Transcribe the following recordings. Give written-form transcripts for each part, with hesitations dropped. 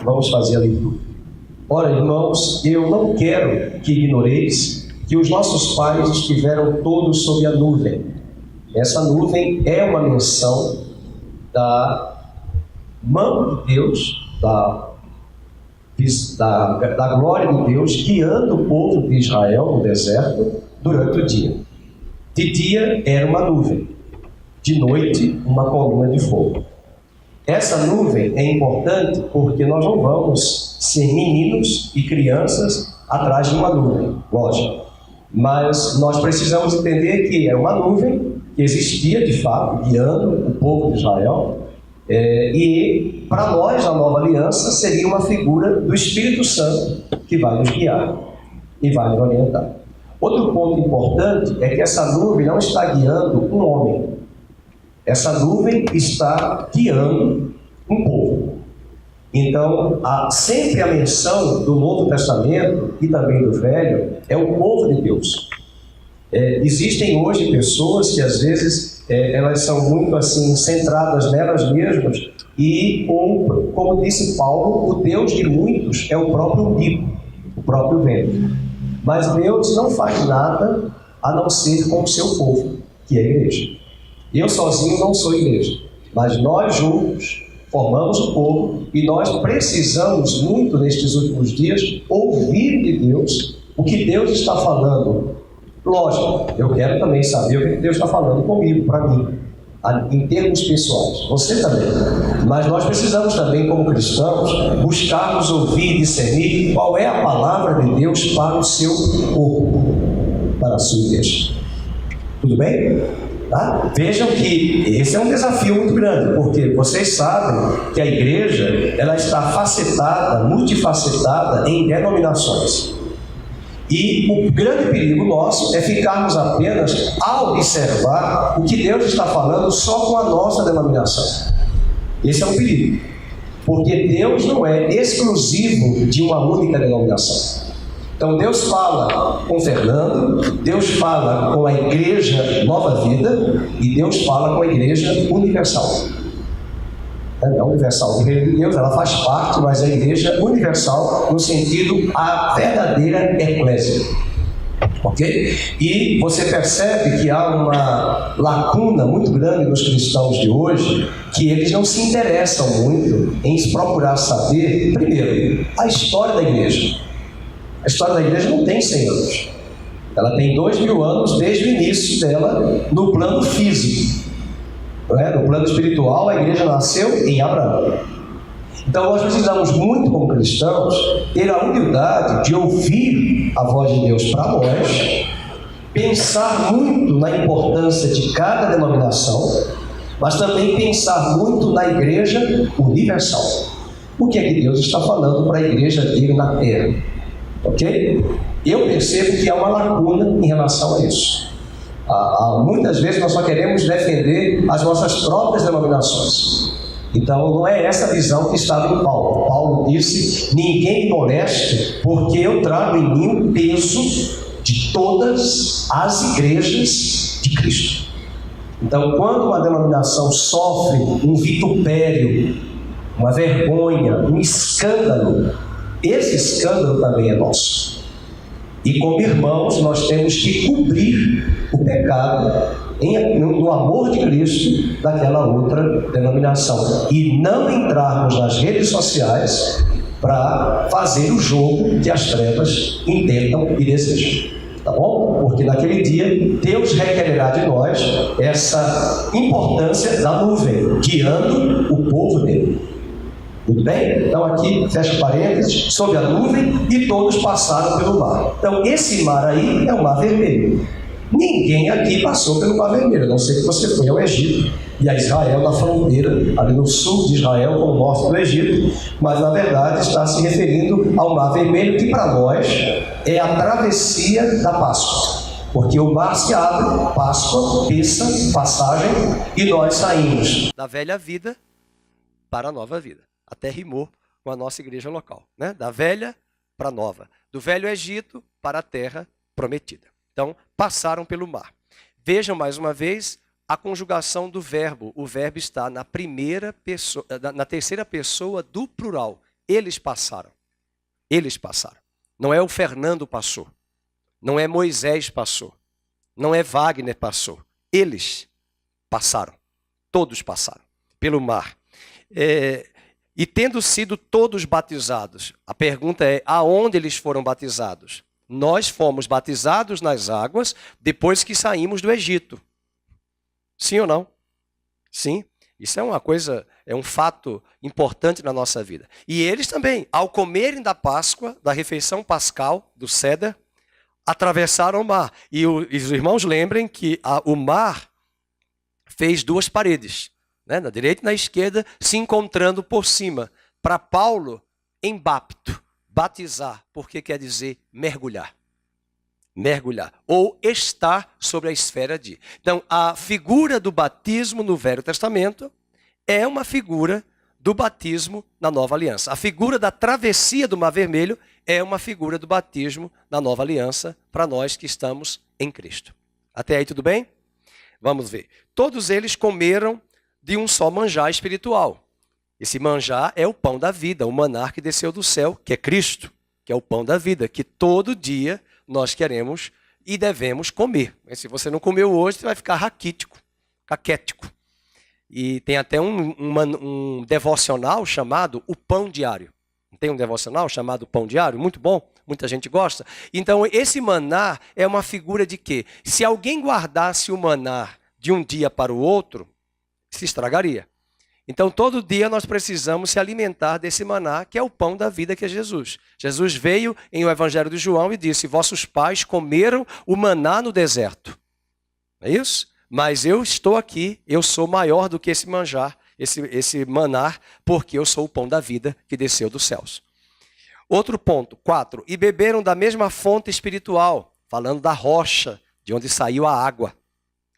Vamos fazer a leitura. Ora, irmãos, eu não quero que ignoreis que os nossos pais estiveram todos sob a nuvem. Essa nuvem é uma menção da mão de Deus, da glória de Deus, guiando o povo de Israel no deserto durante o dia. De dia era uma nuvem, de noite uma coluna de fogo. Essa nuvem é importante porque nós não vamos ser meninos e crianças atrás de uma nuvem, lógico. Mas nós precisamos entender que é uma nuvem que existia de fato, guiando o povo de Israel. E para nós, a nova aliança seria uma figura do Espírito Santo que vai nos guiar e vai nos orientar. Outro ponto importante é que essa nuvem não está guiando um homem. Essa nuvem está guiando um povo. Então, sempre a menção do Novo Testamento e também do Velho é o povo de Deus. Existem hoje pessoas que às vezes elas são muito assim centradas nelas mesmas e, como disse Paulo, o Deus de muitos é o próprio umbigo, o próprio ventre. Mas Deus não faz nada a não ser com o seu povo, que é a igreja. Eu sozinho não sou igreja, mas nós juntos formamos o povo e nós precisamos muito nestes últimos dias ouvir de Deus o que Deus está falando. Lógico, eu quero também saber o que Deus está falando comigo, para mim, em termos pessoais, você também. Mas nós precisamos também, como cristãos, buscarmos ouvir e discernir qual é a palavra de Deus para o seu povo, para a sua igreja. Tudo bem? Tá? Vejam que esse é um desafio muito grande, porque vocês sabem que a igreja ela está facetada, multifacetada em denominações. E o grande perigo nosso é ficarmos apenas a observar o que Deus está falando só com a nossa denominação. Esse é um perigo, porque Deus não é exclusivo de uma única denominação. Então Deus fala com Fernando, Deus fala com a Igreja Nova Vida e Deus fala com a Igreja Universal. A Universal, a Igreja de Deus, ela faz parte, mas a Igreja Universal no sentido a verdadeira eclésia. Ok? E você percebe que há uma lacuna muito grande nos cristãos de hoje, que eles não se interessam muito em procurar saber, primeiro, a história da igreja. A história da igreja não tem 100 anos. Ela tem 2000 anos desde o início dela no plano físico. Não é? No plano espiritual, a igreja nasceu em Abraão. Então nós precisamos muito, como cristãos, ter a humildade de ouvir a voz de Deus para nós, pensar muito na importância de cada denominação, mas também pensar muito na igreja universal. O que é que Deus está falando para a igreja dele na terra? Ok? Eu percebo que há uma lacuna em relação a isso. Muitas vezes nós só queremos defender as nossas próprias denominações. Então não é essa visão que estava em Paulo. Paulo disse: ninguém me moleste, porque eu trago em mim o peso de todas as igrejas de Cristo. Então quando uma denominação sofre um vitupério, uma vergonha, um escândalo, esse escândalo também é nosso. E como irmãos, nós temos que cobrir o pecado no amor de Cristo daquela outra denominação. E não entrarmos nas redes sociais para fazer o jogo que as trevas intentam e desejam. Tá bom? Porque naquele dia, Deus requererá de nós essa importância da nuvem, guiando o povo dele. Tudo bem? Então aqui, fecha parênteses, sob a nuvem e todos passaram pelo mar. Então esse mar aí é o Mar Vermelho. Ninguém aqui passou pelo Mar Vermelho, a não ser que você foi ao Egito e a Israel na fronteira, ali no sul de Israel com o norte do Egito, mas na verdade está se referindo ao Mar Vermelho, que para nós é a travessia da Páscoa. Porque o mar se abre, Páscoa, Pêssego, passagem, e nós saímos da velha vida para a nova vida. Até rimou com a nossa igreja local, né? Da velha para a nova, do velho Egito para a terra prometida. Então, passaram pelo mar. Vejam mais uma vez a conjugação do verbo. O verbo está na primeira pessoa, na terceira pessoa do plural. Eles passaram. Eles passaram. Não é o Fernando passou. Não é Moisés passou. Não é Wagner passou. Eles passaram. Todos passaram pelo mar. E tendo sido todos batizados, a pergunta é, aonde eles foram batizados? Nós fomos batizados nas águas depois que saímos do Egito. Sim ou não? Sim. Isso é uma coisa, é um fato importante na nossa vida. E eles também, ao comerem da Páscoa, da refeição pascal, do Seder, atravessaram o mar. E os irmãos lembrem que o mar fez duas paredes, né, na direita e na esquerda, se encontrando por cima. Para Paulo, embapto, batizar, porque quer dizer mergulhar. Mergulhar, ou estar sobre a esfera de. Então, a figura do batismo no Velho Testamento é uma figura do batismo na Nova Aliança. A figura da travessia do Mar Vermelho é uma figura do batismo na Nova Aliança para nós que estamos em Cristo. Até aí tudo bem? Vamos ver. Todos eles comeram de um só manjar espiritual. Esse manjar é o pão da vida, o maná que desceu do céu, que é Cristo, que é o pão da vida, que todo dia nós queremos e devemos comer. Mas se você não comeu hoje, você vai ficar raquítico, caquético. E tem até um devocional chamado O Pão Diário. Tem um devocional chamado Pão Diário, muito bom, muita gente gosta. Então, esse maná é uma figura de quê? Se alguém guardasse o maná de um dia para o outro, se estragaria. Então, todo dia nós precisamos se alimentar desse maná, que é o pão da vida, que é Jesus. Jesus veio em o Evangelho de João e disse, vossos pais comeram o maná no deserto. É isso? Mas eu estou aqui, eu sou maior do que esse manjar, esse maná, porque eu sou o pão da vida que desceu dos céus. Outro ponto, 4. E beberam da mesma fonte espiritual, falando da rocha, de onde saiu a água.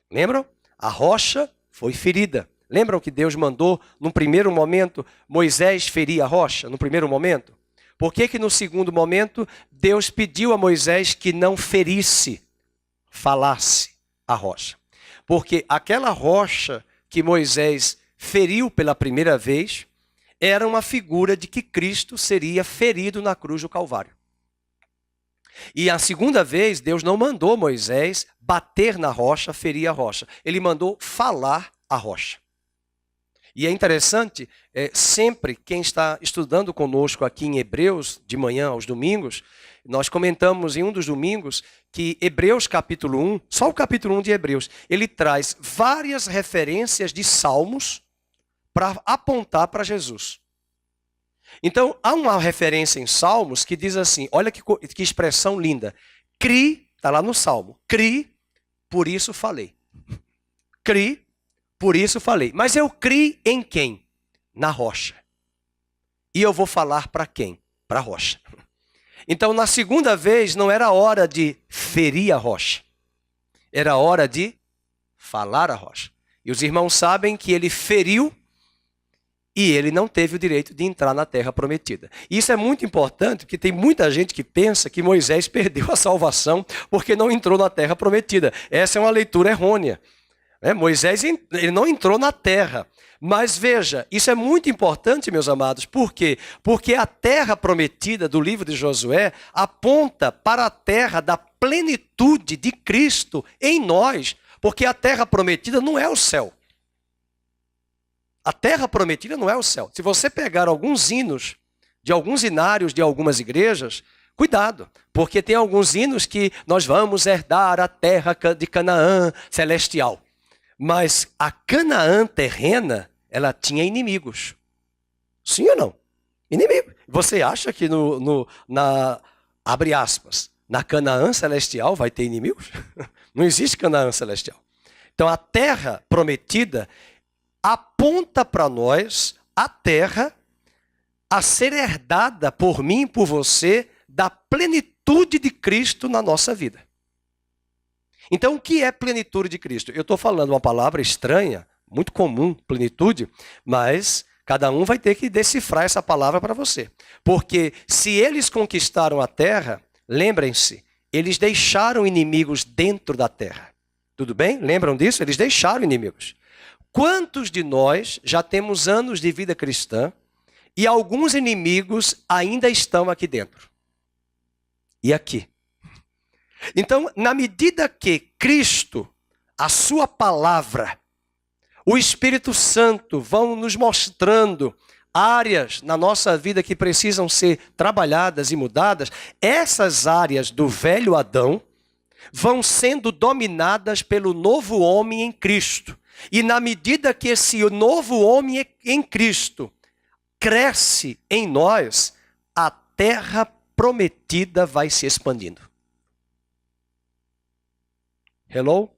Lembram? A rocha foi ferida. Lembram que Deus mandou, num primeiro momento, Moisés ferir a rocha, no primeiro momento? Por que no segundo momento, Deus pediu a Moisés que não ferisse, falasse a rocha? Porque aquela rocha que Moisés feriu pela primeira vez, era uma figura de que Cristo seria ferido na cruz do Calvário. E a segunda vez, Deus não mandou Moisés bater na rocha, ferir a rocha. Ele mandou falar a rocha. E é interessante, sempre quem está estudando conosco aqui em Hebreus, de manhã aos domingos, nós comentamos em um dos domingos que Hebreus capítulo 1, só o capítulo 1 de Hebreus, ele traz várias referências de salmos para apontar para Jesus. Então, há uma referência em Salmos que diz assim, olha que expressão linda, cri, está lá no Salmo, cri, por isso falei. Cri, por isso falei. Mas eu criei em quem? Na rocha. E eu vou falar para quem? Para a rocha. Então, na segunda vez, não era hora de ferir a rocha. Era hora de falar a rocha. E os irmãos sabem que ele feriu e ele não teve o direito de entrar na terra prometida. Isso é muito importante, porque tem muita gente que pensa que Moisés perdeu a salvação porque não entrou na terra prometida. Essa é uma leitura errônea. Moisés ele não entrou na terra. Mas veja, isso é muito importante, meus amados. Por quê? Porque a terra prometida do livro de Josué aponta para a terra da plenitude de Cristo em nós. Porque a terra prometida não é o céu. A terra prometida não é o céu. Se você pegar alguns hinos de alguns inários de algumas igrejas, cuidado, porque tem alguns hinos que nós vamos herdar a terra de Canaã celestial. Mas a Canaã terrena, ela tinha inimigos. Sim ou não? Inimigo. Você acha que abre aspas, na Canaã celestial vai ter inimigos? Não existe Canaã celestial. Então a terra prometida aponta para nós a terra a ser herdada por mim e por você da plenitude de Cristo na nossa vida. Então, o que é plenitude de Cristo? Eu estou falando uma palavra estranha, muito comum, plenitude, mas cada um vai ter que decifrar essa palavra para você. Porque se eles conquistaram a terra, lembrem-se, eles deixaram inimigos dentro da terra. Tudo bem? Lembram disso? Eles deixaram inimigos. Quantos de nós já temos anos de vida cristã E alguns inimigos ainda estão aqui dentro. E aqui. Então, na medida que Cristo, a sua palavra, o Espírito Santo vão nos mostrando áreas na nossa vida que precisam ser trabalhadas e mudadas, essas áreas do velho Adão vão sendo dominadas pelo novo homem em Cristo. E na medida que esse novo homem em Cristo cresce em nós, a terra prometida vai se expandindo. Hello?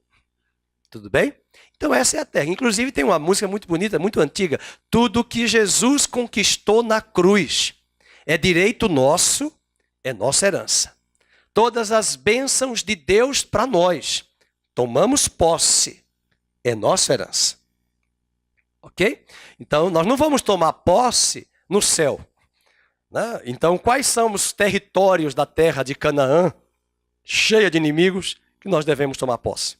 Tudo bem? Então essa é a terra. Inclusive tem uma música muito bonita, muito antiga. Tudo que Jesus conquistou na cruz é direito nosso, é nossa herança. Todas as bênçãos de Deus para nós, tomamos posse, é nossa herança. Ok? Então nós não vamos tomar posse no céu. Né? Então quais são os territórios da terra de Canaã, cheia de inimigos, que nós devemos tomar posse?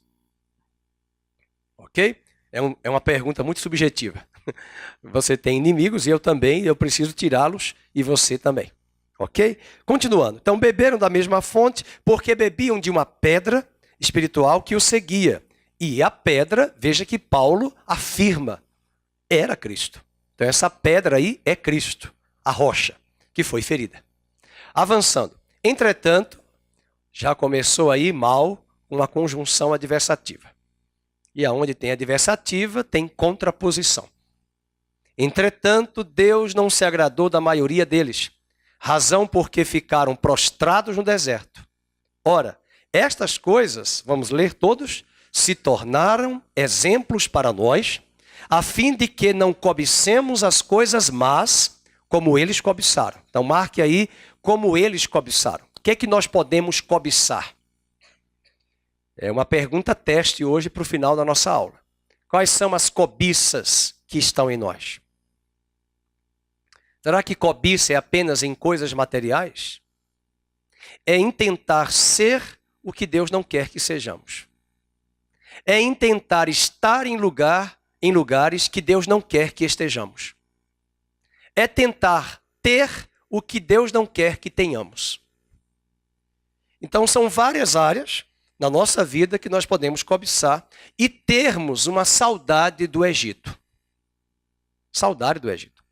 Ok? É uma pergunta muito subjetiva. Você tem inimigos e eu também, eu preciso tirá-los e você também. Ok? Continuando. Então beberam da mesma fonte porque bebiam de uma pedra espiritual que o seguia. E a pedra, veja que Paulo afirma, era Cristo. Então essa pedra aí é Cristo, a rocha que foi ferida. Avançando. Entretanto, já começou aí mal uma conjunção adversativa. E aonde tem adversativa, tem contraposição. Entretanto, Deus não se agradou da maioria deles, razão porque ficaram prostrados no deserto. Ora, estas coisas, vamos ler todos, se tornaram exemplos para nós, a fim de que não cobicemos as coisas más, como eles cobiçaram. Então, marque aí como eles cobiçaram. O que é que nós podemos cobiçar? É uma pergunta teste hoje para o final da nossa aula. Quais são as cobiças que estão em nós? Será que cobiça é apenas em coisas materiais? É em tentar ser o que Deus não quer que sejamos. É em tentar estar em lugares que Deus não quer que estejamos. É tentar ter o que Deus não quer que tenhamos. Então são várias áreas na nossa vida que nós podemos cobiçar e termos uma saudade do Egito. Saudade do Egito.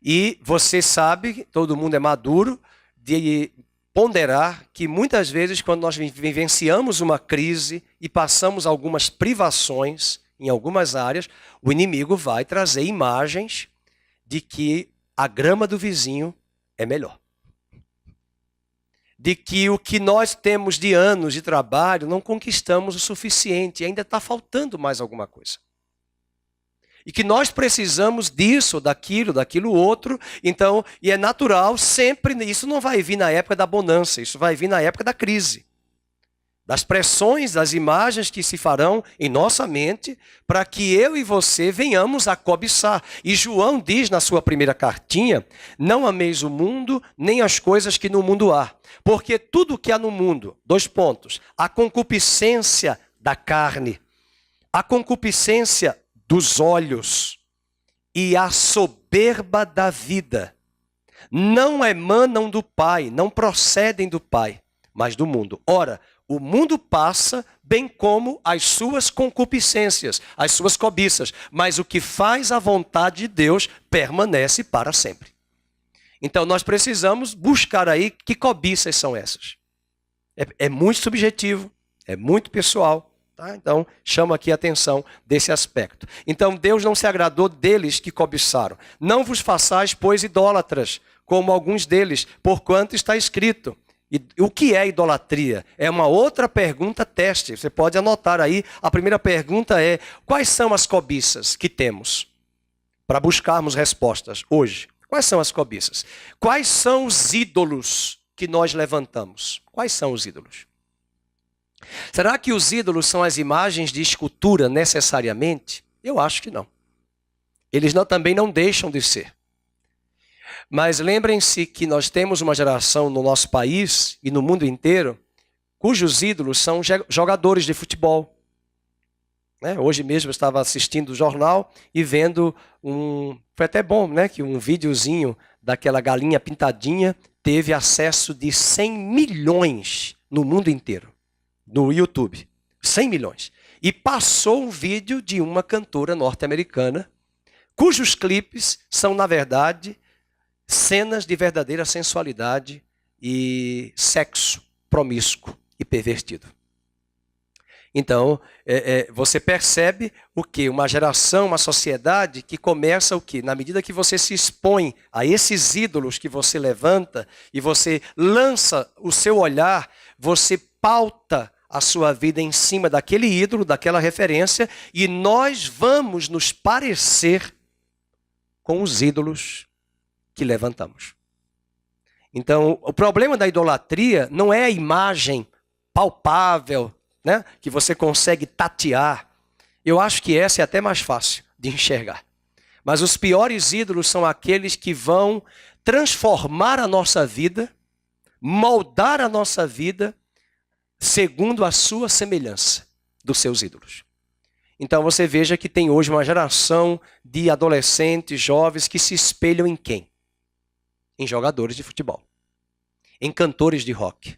E você sabe, todo mundo é maduro, de ponderar que muitas vezes quando nós vivenciamos uma crise e passamos algumas privações em algumas áreas, o inimigo vai trazer imagens de que a grama do vizinho é melhor. De que o que nós temos de anos de trabalho não conquistamos o suficiente, ainda está faltando mais alguma coisa. E que nós precisamos disso, daquilo outro, então, e é natural, sempre, isso não vai vir na época da bonança, isso vai vir na época da crise. Das pressões, das imagens que se farão em nossa mente, para que eu e você venhamos a cobiçar. E João diz na sua primeira cartinha, não ameis o mundo, nem as coisas que no mundo há. Porque tudo que há no mundo, a concupiscência da carne, a concupiscência dos olhos e a soberba da vida, não emanam do Pai, não procedem do Pai, mas do mundo. Ora, o mundo passa, bem como as suas concupiscências, as suas cobiças, mas o que faz a vontade de Deus permanece para sempre. Então nós precisamos buscar aí que cobiças são essas. É muito subjetivo, é muito pessoal. Tá? Então chamo aqui a atenção desse aspecto. Então Deus não se agradou deles que cobiçaram. Não vos façais, pois, idólatras, como alguns deles, porquanto está escrito. E o que é idolatria? É uma outra pergunta teste. Você pode anotar aí. A primeira pergunta é: quais são as cobiças que temos? Para buscarmos respostas hoje. Quais são as cobiças? Quais são os ídolos que nós levantamos? Quais são os ídolos? Será que os ídolos são as imagens de escultura necessariamente? Eu acho que não. Eles também não deixam de ser. Mas lembrem-se que nós temos uma geração no nosso país e no mundo inteiro cujos ídolos são jogadores de futebol. né? Hoje mesmo eu estava assistindo o jornal e vendo foi até bom, né? Que um videozinho daquela galinha pintadinha teve acesso de 100 milhões no mundo inteiro, no YouTube. 100 milhões. E passou um vídeo de uma cantora norte-americana, cujos clipes são, na verdade, cenas de verdadeira sensualidade e sexo promíscuo e pervertido. Então, você percebe o quê? Uma geração, uma sociedade que começa o quê? Na medida que você se expõe a esses ídolos que você levanta e você lança o seu olhar, você pauta a sua vida em cima daquele ídolo, daquela referência, e nós vamos nos parecer com os ídolos que levantamos. Então, o problema da idolatria não é a imagem palpável, né, que você consegue tatear. Eu acho que essa é até mais fácil de enxergar. Mas os piores ídolos são aqueles que vão transformar a nossa vida, moldar a nossa vida segundo a sua semelhança dos seus ídolos. Então você veja que tem hoje uma geração de adolescentes, jovens que se espelham em quem? Em jogadores de futebol, em cantores de rock.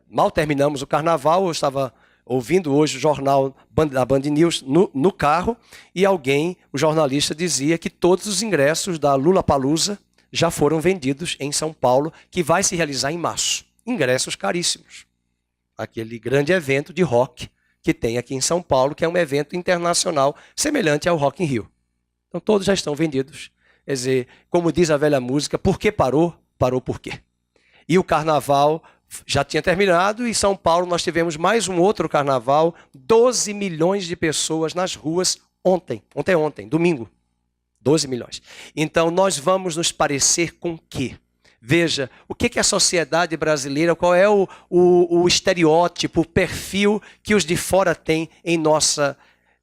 Mal terminamos o carnaval, eu estava ouvindo hoje o jornal da Band News no carro, e o jornalista dizia que todos os ingressos da Lollapalooza já foram vendidos em São Paulo, que vai se realizar em março. Ingressos caríssimos. Aquele grande evento de rock que tem aqui em São Paulo, que é um evento internacional semelhante ao Rock in Rio. Então todos já estão vendidos. Quer dizer, como diz a velha música, por que parou? Parou por quê? E o carnaval já tinha terminado, e em São Paulo nós tivemos mais um outro carnaval, 12 milhões de pessoas nas ruas ontem, domingo. 12 milhões. Então nós vamos nos parecer com o quê? Veja, o que é a sociedade brasileira, qual é o estereótipo, o perfil que os de fora têm em nossa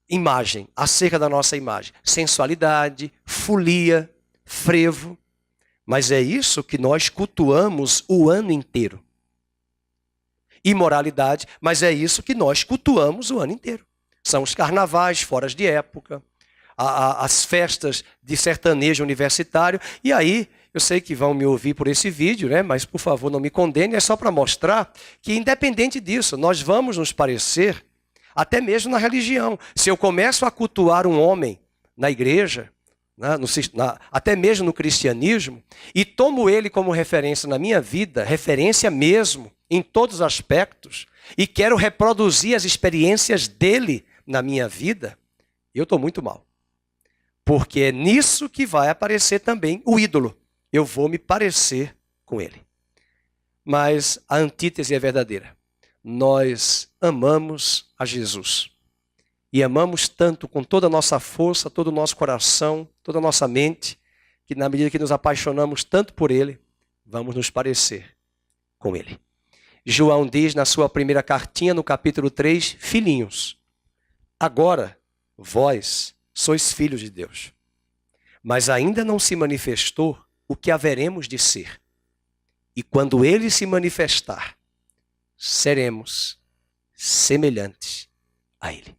imagem, acerca da nossa imagem. Sensualidade, folia, frevo. Mas é isso que nós cultuamos o ano inteiro. Imoralidade, mas é isso que nós cultuamos o ano inteiro. São os carnavais, foras de época, as festas de sertanejo universitário. E aí, eu sei que vão me ouvir por esse vídeo, né? Mas por favor não me condene, é só para mostrar que independente disso, nós vamos nos parecer até mesmo na religião. Se eu começo a cultuar um homem na igreja, até mesmo no cristianismo, e tomo ele como referência na minha vida, referência mesmo, em todos os aspectos, e quero reproduzir as experiências dele na minha vida, eu estou muito mal. Porque é nisso que vai aparecer também o ídolo. Eu vou me parecer com ele. Mas a antítese é verdadeira. Nós amamos a Jesus. E amamos tanto com toda a nossa força, todo o nosso coração, toda a nossa mente, que na medida que nos apaixonamos tanto por ele, vamos nos parecer com ele. João diz na sua primeira cartinha, no capítulo 3, filhinhos, agora vós sois filhos de Deus, mas ainda não se manifestou o que haveremos de ser. E quando ele se manifestar, seremos semelhantes a ele.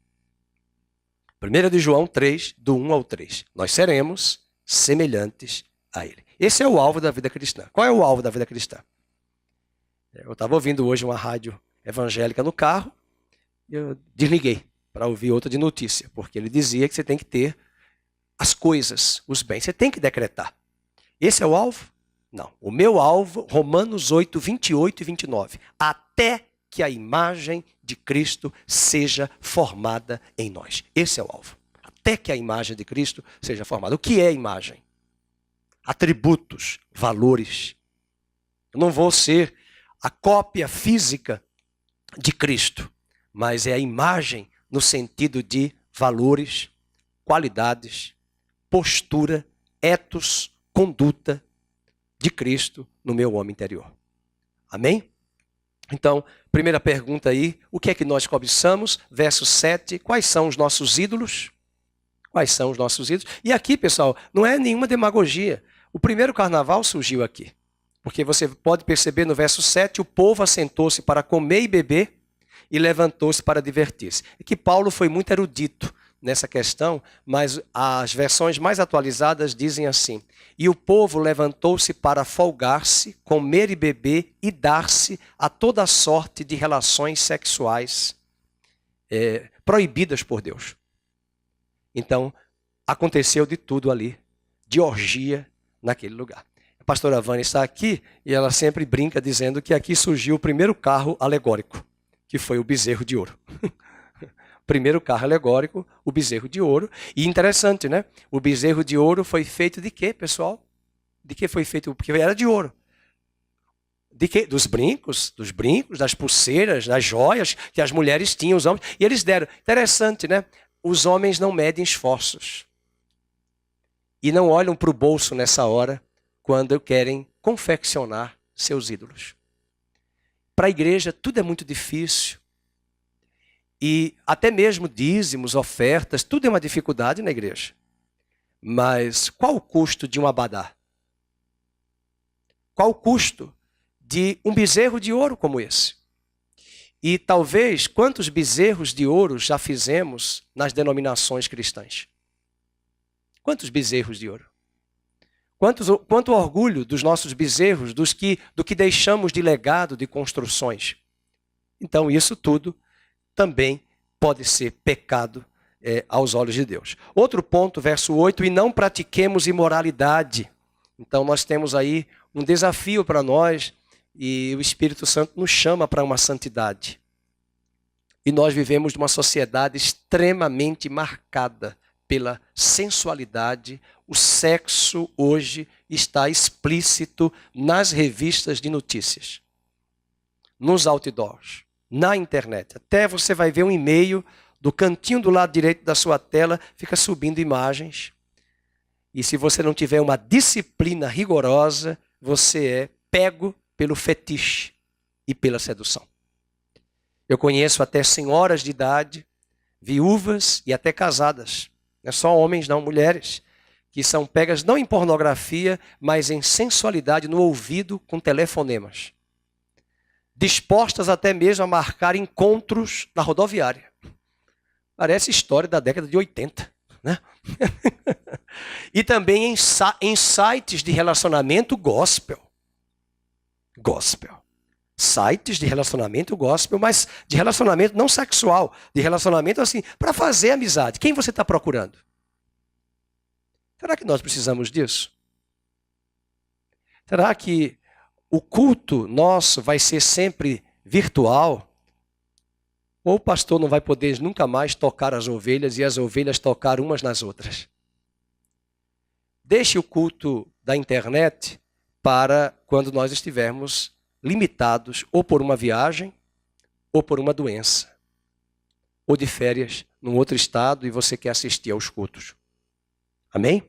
1 de João 3, do 1 ao 3. Nós seremos semelhantes a ele. Esse é o alvo da vida cristã. Qual é o alvo da vida cristã? Eu estava ouvindo hoje uma rádio evangélica no carro, e eu desliguei para ouvir outra de notícia, porque ele dizia que você tem que ter as coisas, os bens, você tem que decretar. Esse é o alvo? Não. O meu alvo, Romanos 8, 28 e 29. Até que a imagem de Cristo seja formada em nós. Esse é o alvo. Até que a imagem de Cristo seja formada. O que é imagem? Atributos, valores. Eu não vou ser a cópia física de Cristo, mas é a imagem no sentido de valores, qualidades, postura, ethos, conduta de Cristo no meu homem interior. Amém? Então, primeira pergunta aí, o que é que nós cobiçamos? Verso 7, quais são os nossos ídolos? Quais são os nossos ídolos? E aqui, pessoal, não é nenhuma demagogia. O primeiro carnaval surgiu aqui. Porque você pode perceber no verso 7, o povo assentou-se para comer e beber, e levantou-se para divertir-se. É que Paulo foi muito erudito nessa questão, mas as versões mais atualizadas dizem assim: e o povo levantou-se para folgar-se, comer e beber e dar-se a toda sorte de relações sexuais proibidas por Deus. Então, aconteceu de tudo ali, de orgia naquele lugar. A pastora Vânia está aqui e ela sempre brinca dizendo que aqui surgiu o primeiro carro alegórico, que foi o bezerro de ouro. Primeiro carro alegórico, o bezerro de ouro. E interessante, né? O bezerro de ouro foi feito de quê, pessoal? De que foi feito? Porque era de ouro. De quê? Dos brincos, das pulseiras, das joias que as mulheres tinham, os homens. E eles deram. Interessante, né? Os homens não medem esforços. E não olham para o bolso nessa hora, quando querem confeccionar seus ídolos. Para a igreja, tudo é muito difícil. E até mesmo dízimos, ofertas, tudo é uma dificuldade na igreja. Mas qual o custo de um abadá? Qual o custo de um bezerro de ouro como esse? E talvez quantos bezerros de ouro já fizemos nas denominações cristãs? Quantos bezerros de ouro? Quanto orgulho dos nossos bezerros, do que deixamos de legado de construções. Então isso tudo também pode ser pecado aos olhos de Deus. Outro ponto, verso 8, e não pratiquemos imoralidade. Então nós temos aí um desafio para nós e o Espírito Santo nos chama para uma santidade. E nós vivemos numa sociedade extremamente marcada pela sensualidade. O sexo hoje está explícito nas revistas de notícias, nos outdoors, na internet. Até você vai ver um e-mail do cantinho do lado direito da sua tela, fica subindo imagens. E se você não tiver uma disciplina rigorosa, você é pego pelo fetiche e pela sedução. Eu conheço até senhoras de idade, viúvas e até casadas. Não é só homens, não, mulheres, que são pegas não em pornografia, mas em sensualidade no ouvido com telefonemas. Dispostas até mesmo a marcar encontros na rodoviária. Parece história da década de 80, né? E também em sites de relacionamento gospel. Gospel. Sites de relacionamento gospel, mas de relacionamento não sexual, de relacionamento assim, para fazer amizade. Quem você está procurando? Será que nós precisamos disso? Será que o culto nosso vai ser sempre virtual? Ou o pastor não vai poder nunca mais tocar as ovelhas e as ovelhas tocar umas nas outras? Deixe o culto da internet para quando nós estivermos limitados ou por uma viagem ou por uma doença. Ou de férias num outro estado e você quer assistir aos cultos. Amém?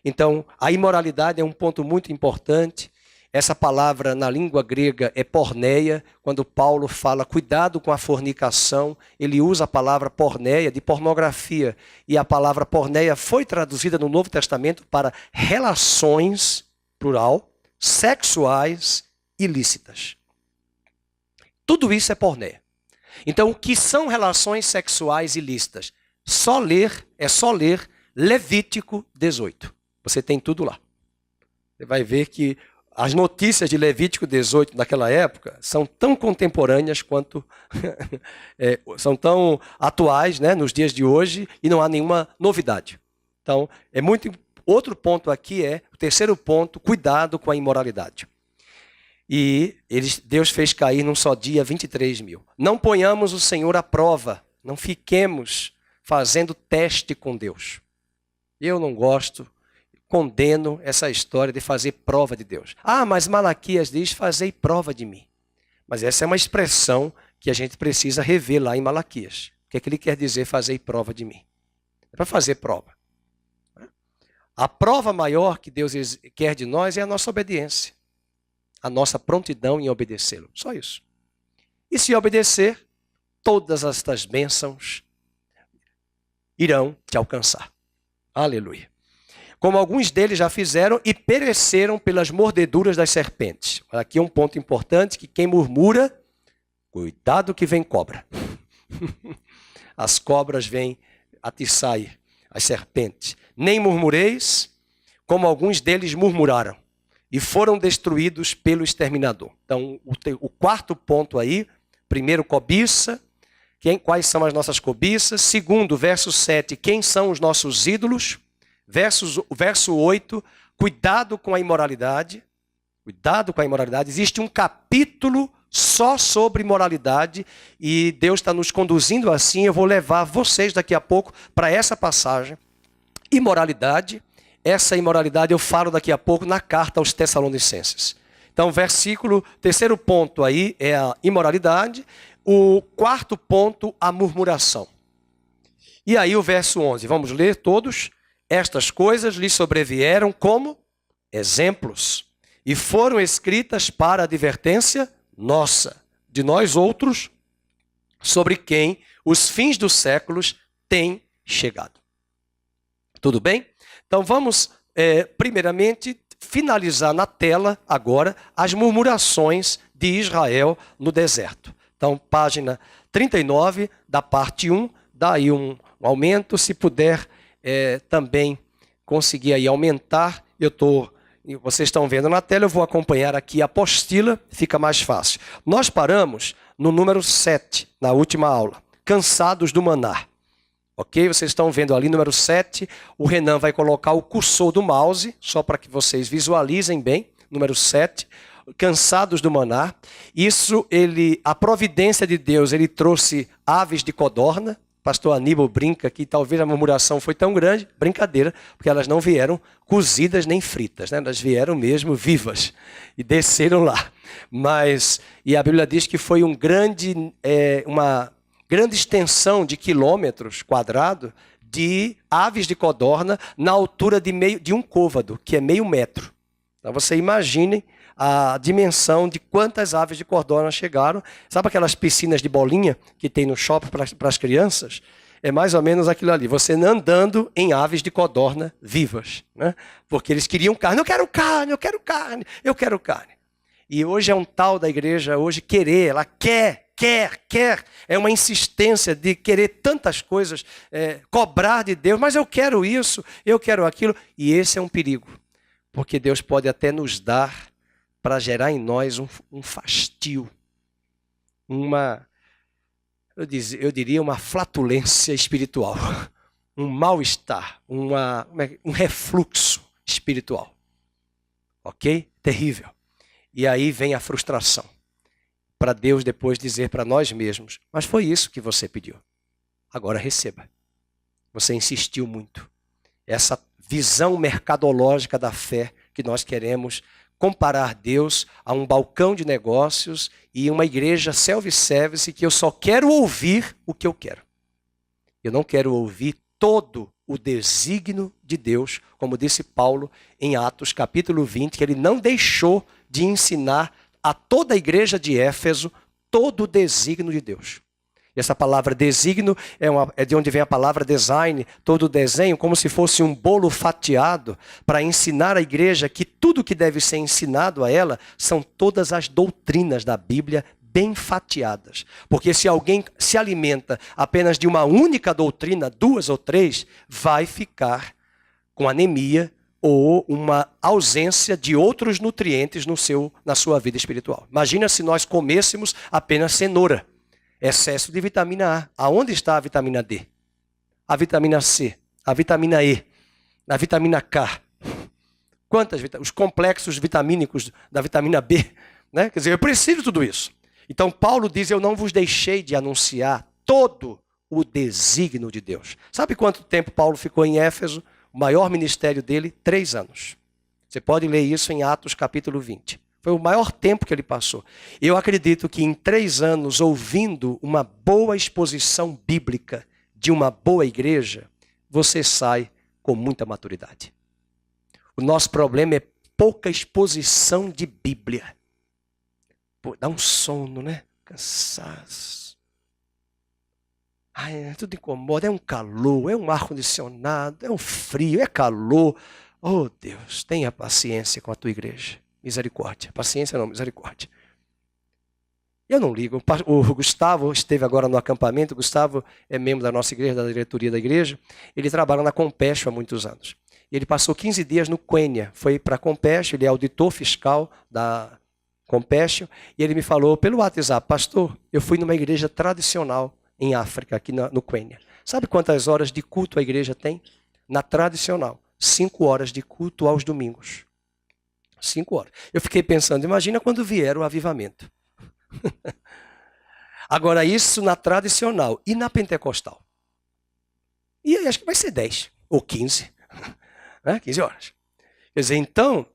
Então, a imoralidade é um ponto muito importante. Essa palavra na língua grega é porneia. Quando Paulo fala cuidado com a fornicação, ele usa a palavra porneia, de pornografia. E a palavra porneia foi traduzida no Novo Testamento para relações, plural, sexuais ilícitas. Tudo isso é porneia. Então, o que são relações sexuais ilícitas? É só ler Levítico 18. Você tem tudo lá. Você vai ver que as notícias de Levítico 18 naquela época são tão contemporâneas quanto são tão atuais, né, nos dias de hoje, e não há nenhuma novidade. Então, outro ponto aqui o terceiro ponto, cuidado com a imoralidade. E Deus fez cair num só dia 23 mil. Não ponhamos o Senhor à prova, não fiquemos fazendo teste com Deus. Eu não gosto, condeno essa história de fazer prova de Deus. Ah, mas Malaquias diz, fazei prova de mim. Mas essa é uma expressão que a gente precisa rever lá em Malaquias. O que é que ele quer dizer, fazei prova de mim? É para fazer prova. A prova maior que Deus quer de nós é a nossa obediência. A nossa prontidão em obedecê-lo. Só isso. E se obedecer, todas estas bênçãos irão te alcançar. Aleluia. Como alguns deles já fizeram e pereceram pelas mordeduras das serpentes. Aqui é um ponto importante, que quem murmura Cuidado que vem cobra. As cobras vêm atiçar as serpentes. Nem murmureis, como alguns deles murmuraram, e foram destruídos pelo exterminador. Então, o quarto ponto aí, primeiro, cobiça. Quais são as nossas cobiças? Segundo, verso 7, quem são os nossos ídolos? Verso 8, cuidado com a imoralidade. Cuidado com a imoralidade. Existe um capítulo só sobre moralidade e Deus está nos conduzindo assim. Eu vou levar vocês daqui a pouco para essa passagem. Imoralidade. Essa imoralidade eu falo daqui a pouco na carta aos Tessalonicenses. Então, terceiro ponto aí é a imoralidade. O quarto ponto, a murmuração. E aí o verso 11, vamos ler todos. Estas coisas lhes sobrevieram como exemplos e foram escritas para advertência nossa, de nós outros, sobre quem os fins dos séculos têm chegado. Tudo bem? Então vamos, primeiramente, finalizar na tela agora as murmurações de Israel no deserto. Então, página 39 da parte 1, dá aí um aumento, se puder também conseguir aí aumentar, vocês estão vendo na tela, eu vou acompanhar aqui a apostila, fica mais fácil. Nós paramos no número 7, na última aula, cansados do maná. Ok? Vocês estão vendo ali, número 7, o Renan vai colocar o cursor do mouse, só para que vocês visualizem bem, número 7, cansados do maná. Isso, a providência de Deus, ele trouxe aves de codorna. Pastor Aníbal brinca que talvez a murmuração foi tão grande, brincadeira, porque elas não vieram cozidas nem fritas, né? Elas vieram mesmo vivas e desceram lá. E a Bíblia diz que foi uma grande extensão de quilômetros quadrados de aves de codorna na altura de um côvado, que é meio metro. Então você imaginem a dimensão de quantas aves de codorna chegaram. Sabe aquelas piscinas de bolinha que tem no shopping para as crianças? É mais ou menos aquilo ali. Você andando em aves de codorna vivas, né? Porque eles queriam carne. Eu quero carne, eu quero carne, eu quero carne. E hoje é um tal da igreja, hoje querer, ela quer. É uma insistência de querer tantas coisas, cobrar de Deus. Mas eu quero isso, eu quero aquilo. E esse é um perigo. Porque Deus pode até nos dar para gerar em nós um fastio, eu diria uma flatulência espiritual, um mal-estar, um refluxo espiritual. Ok? Terrível. E aí vem a frustração, para Deus depois dizer para nós mesmos, mas foi isso que você pediu, agora receba. Você insistiu muito. Essa visão mercadológica da fé que nós queremos comparar Deus a um balcão de negócios e uma igreja self-service que eu só quero ouvir o que eu quero. Eu não quero ouvir todo o desígnio de Deus, como disse Paulo em Atos capítulo 20, que ele não deixou de ensinar a toda a igreja de Éfeso todo o desígnio de Deus. E essa palavra desígnio é de onde vem a palavra design, todo o desenho, como se fosse um bolo fatiado para ensinar a igreja que tudo que deve ser ensinado a ela são todas as doutrinas da Bíblia bem fatiadas. Porque se alguém se alimenta apenas de uma única doutrina, 2 ou 3, vai ficar com anemia ou uma ausência de outros nutrientes na sua vida espiritual. Imagina se nós comêssemos apenas cenoura. Excesso de vitamina A. Aonde está a vitamina D? A vitamina C, a vitamina E, a vitamina K. Os complexos vitamínicos da vitamina B, né? Quer dizer, eu preciso de tudo isso. Então Paulo diz, eu não vos deixei de anunciar todo o desígnio de Deus. Sabe quanto tempo Paulo ficou em Éfeso? O maior ministério dele, 3 anos. Você pode ler isso em Atos capítulo 20. Foi o maior tempo que ele passou. Eu acredito que em 3 anos, ouvindo uma boa exposição bíblica de uma boa igreja, você sai com muita maturidade. O nosso problema é pouca exposição de Bíblia. Pô, dá um sono, né? Cansaço. Ai, tudo incomoda, é um calor, é um ar-condicionado, é um frio, é calor. Oh Deus, tenha paciência com a tua igreja. Misericórdia. Paciência não, misericórdia. Eu não ligo. O Gustavo esteve agora no acampamento. O Gustavo é membro da nossa igreja, da diretoria da igreja. Ele trabalha na Compescho há muitos anos. E ele passou 15 dias no Quênia. Foi para a Compescho, ele é auditor fiscal da Compescho. E ele me falou pelo WhatsApp: pastor, eu fui numa igreja tradicional em África, aqui no Quênia. Sabe quantas horas de culto a igreja tem? Na tradicional, 5 horas de culto aos domingos. 5 horas. Eu fiquei pensando, imagina quando vier o avivamento. Agora, isso na tradicional e na pentecostal. E aí, acho que vai ser 10 ou 15. 15 horas. Quer dizer, então,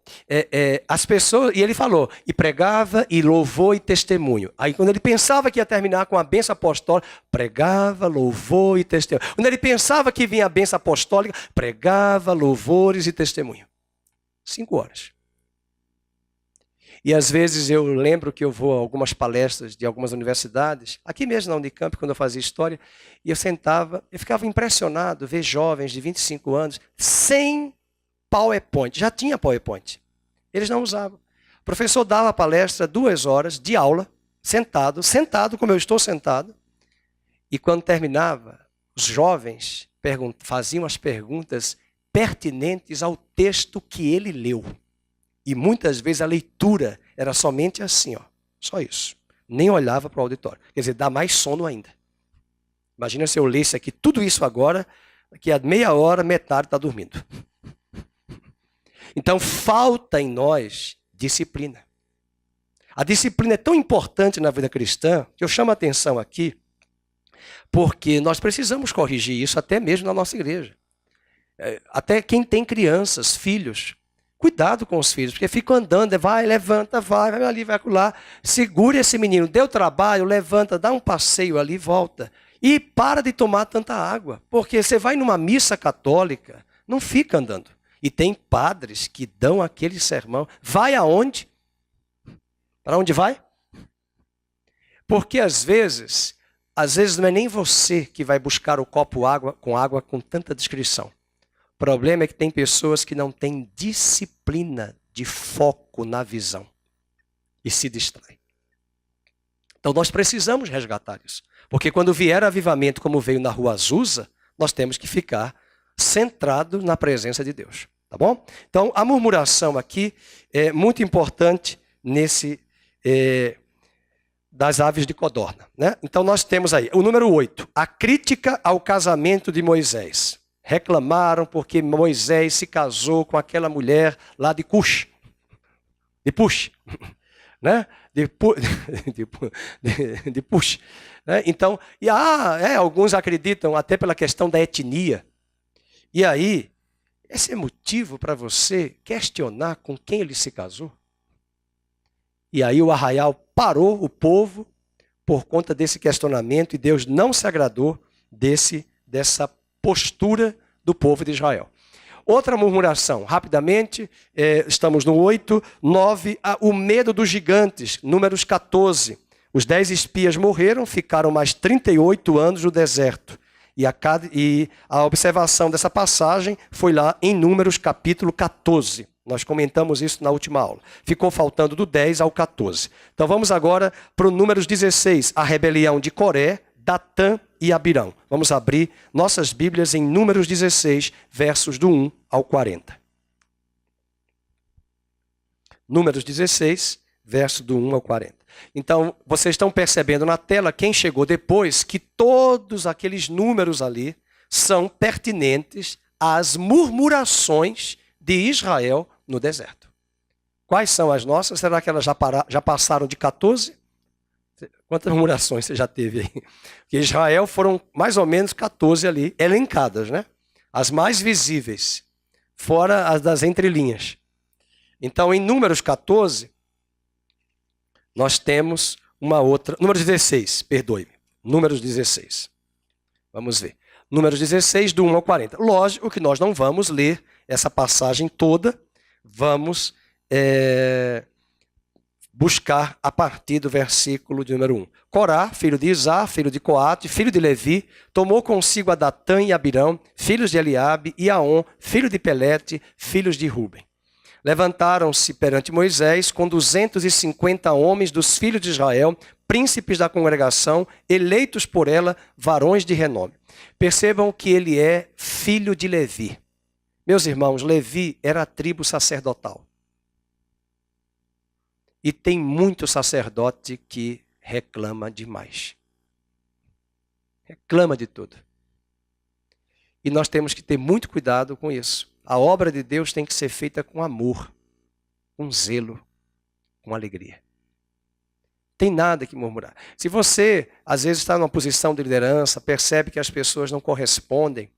as pessoas... E ele falou, e pregava, e louvor e testemunho. Aí, quando ele pensava que ia terminar com a bênção apostólica, pregava, louvor e testemunho. Quando ele pensava que vinha a bênção apostólica, pregava, louvores e testemunho. 5 horas. E às vezes eu lembro que eu vou a algumas palestras de algumas universidades, aqui mesmo na Unicamp, quando eu fazia história, e eu ficava impressionado ver jovens de 25 anos sem PowerPoint. Já tinha PowerPoint. Eles não usavam. O professor dava a palestra 2 horas de aula, sentado como eu estou sentado, e quando terminava, os jovens faziam as perguntas pertinentes ao texto que ele leu. E muitas vezes a leitura era somente assim, ó, só isso. Nem olhava para o auditório. Quer dizer, dá mais sono ainda. Imagina se eu lesse aqui tudo isso agora, daqui a meia hora, metade está dormindo. Então, falta em nós disciplina. A disciplina é tão importante na vida cristã, que eu chamo a atenção aqui, porque nós precisamos corrigir isso até mesmo na nossa igreja. Até quem tem crianças, filhos, cuidado com os filhos, porque ficam andando, vai, levanta, vai ali, vai lá, segure esse menino, deu trabalho, levanta, dá um passeio ali, volta. E para de tomar tanta água, porque você vai numa missa católica, não fica andando. E tem padres que dão aquele sermão. Vai aonde? Para onde vai? Porque às vezes não é nem você que vai buscar o copo com água com tanta descrição. O problema é que tem pessoas que não têm disciplina de foco na visão e se distraem. Então nós precisamos resgatar isso. Porque quando vier o avivamento, como veio na Rua Azusa, nós temos que ficar centrados na presença de Deus. Tá bom? Então a murmuração aqui é muito importante das aves de codorna, né? Então nós temos aí o número 8, a crítica ao casamento de Moisés. Reclamaram porque Moisés se casou com aquela mulher lá de Cush. De Push. Né? De Push. Né? Então, alguns acreditam até pela questão da etnia. E aí, esse é motivo para você questionar com quem ele se casou? E aí o arraial parou o povo por conta desse questionamento e Deus não se agradou dessa postura do povo de Israel. Outra murmuração, rapidamente, estamos no 8, 9, o medo dos gigantes, Números 14. Os 10 espias morreram, ficaram mais 38 anos no deserto. E a observação dessa passagem foi lá em Números capítulo 14. Nós comentamos isso na última aula. Ficou faltando do 10 ao 14. Então vamos agora para o Números 16, a rebelião de Coré, Datã e Abirão. Vamos abrir nossas Bíblias em Números 16, versos do 1 ao 40. Números 16, verso do 1 ao 40. Então, vocês estão percebendo na tela, quem chegou depois, que todos aqueles números ali são pertinentes às murmurações de Israel no deserto. Quais são as nossas? Será que elas já passaram de 14? Quantas murmurações você já teve aí? Porque Israel foram mais ou menos 14 ali, elencadas, né? As mais visíveis, fora as das entrelinhas. Então, em Números 14, nós temos uma outra... Números 16, perdoe-me. Números 16. Vamos ver. Números 16, do 1 ao 40. Lógico que nós não vamos ler essa passagem toda. Vamos buscar a partir do versículo de número 1. Corá, filho de Izá, filho de Coate, filho de Levi, tomou consigo a Datã e Abirão, filhos de Eliabe, e Aon, filho de Pelete, filhos de Ruben. Levantaram-se perante Moisés com 250 homens dos filhos de Israel príncipes da congregação, eleitos por ela, varões de renome. Percebam que ele é filho de Levi. Meus irmãos, Levi era a tribo sacerdotal. E tem muito sacerdote que reclama demais. Reclama de tudo. E nós temos que ter muito cuidado com isso. A obra de Deus tem que ser feita com amor, com zelo, com alegria. Tem nada que murmurar. Se você, às vezes, está numa posição de liderança, percebe que as pessoas não correspondem,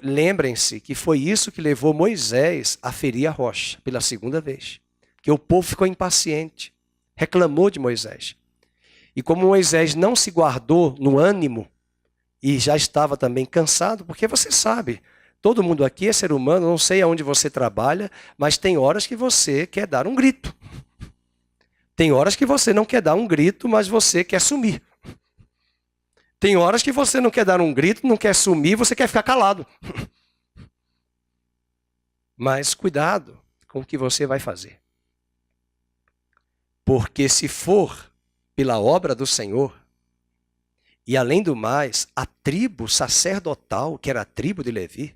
lembrem-se que foi isso que levou Moisés a ferir a rocha pela segunda vez. Que o povo ficou impaciente, reclamou de Moisés. E como Moisés não se guardou no ânimo, e já estava também cansado, porque você sabe, todo mundo aqui é ser humano, não sei aonde você trabalha, mas tem horas que você quer dar um grito. Tem horas que você não quer dar um grito, mas você quer sumir. Tem horas que você não quer dar um grito, não quer sumir, você quer ficar calado. Mas cuidado com o que você vai fazer. Porque se for pela obra do Senhor, e além do mais, a tribo sacerdotal, que era a tribo de Levi,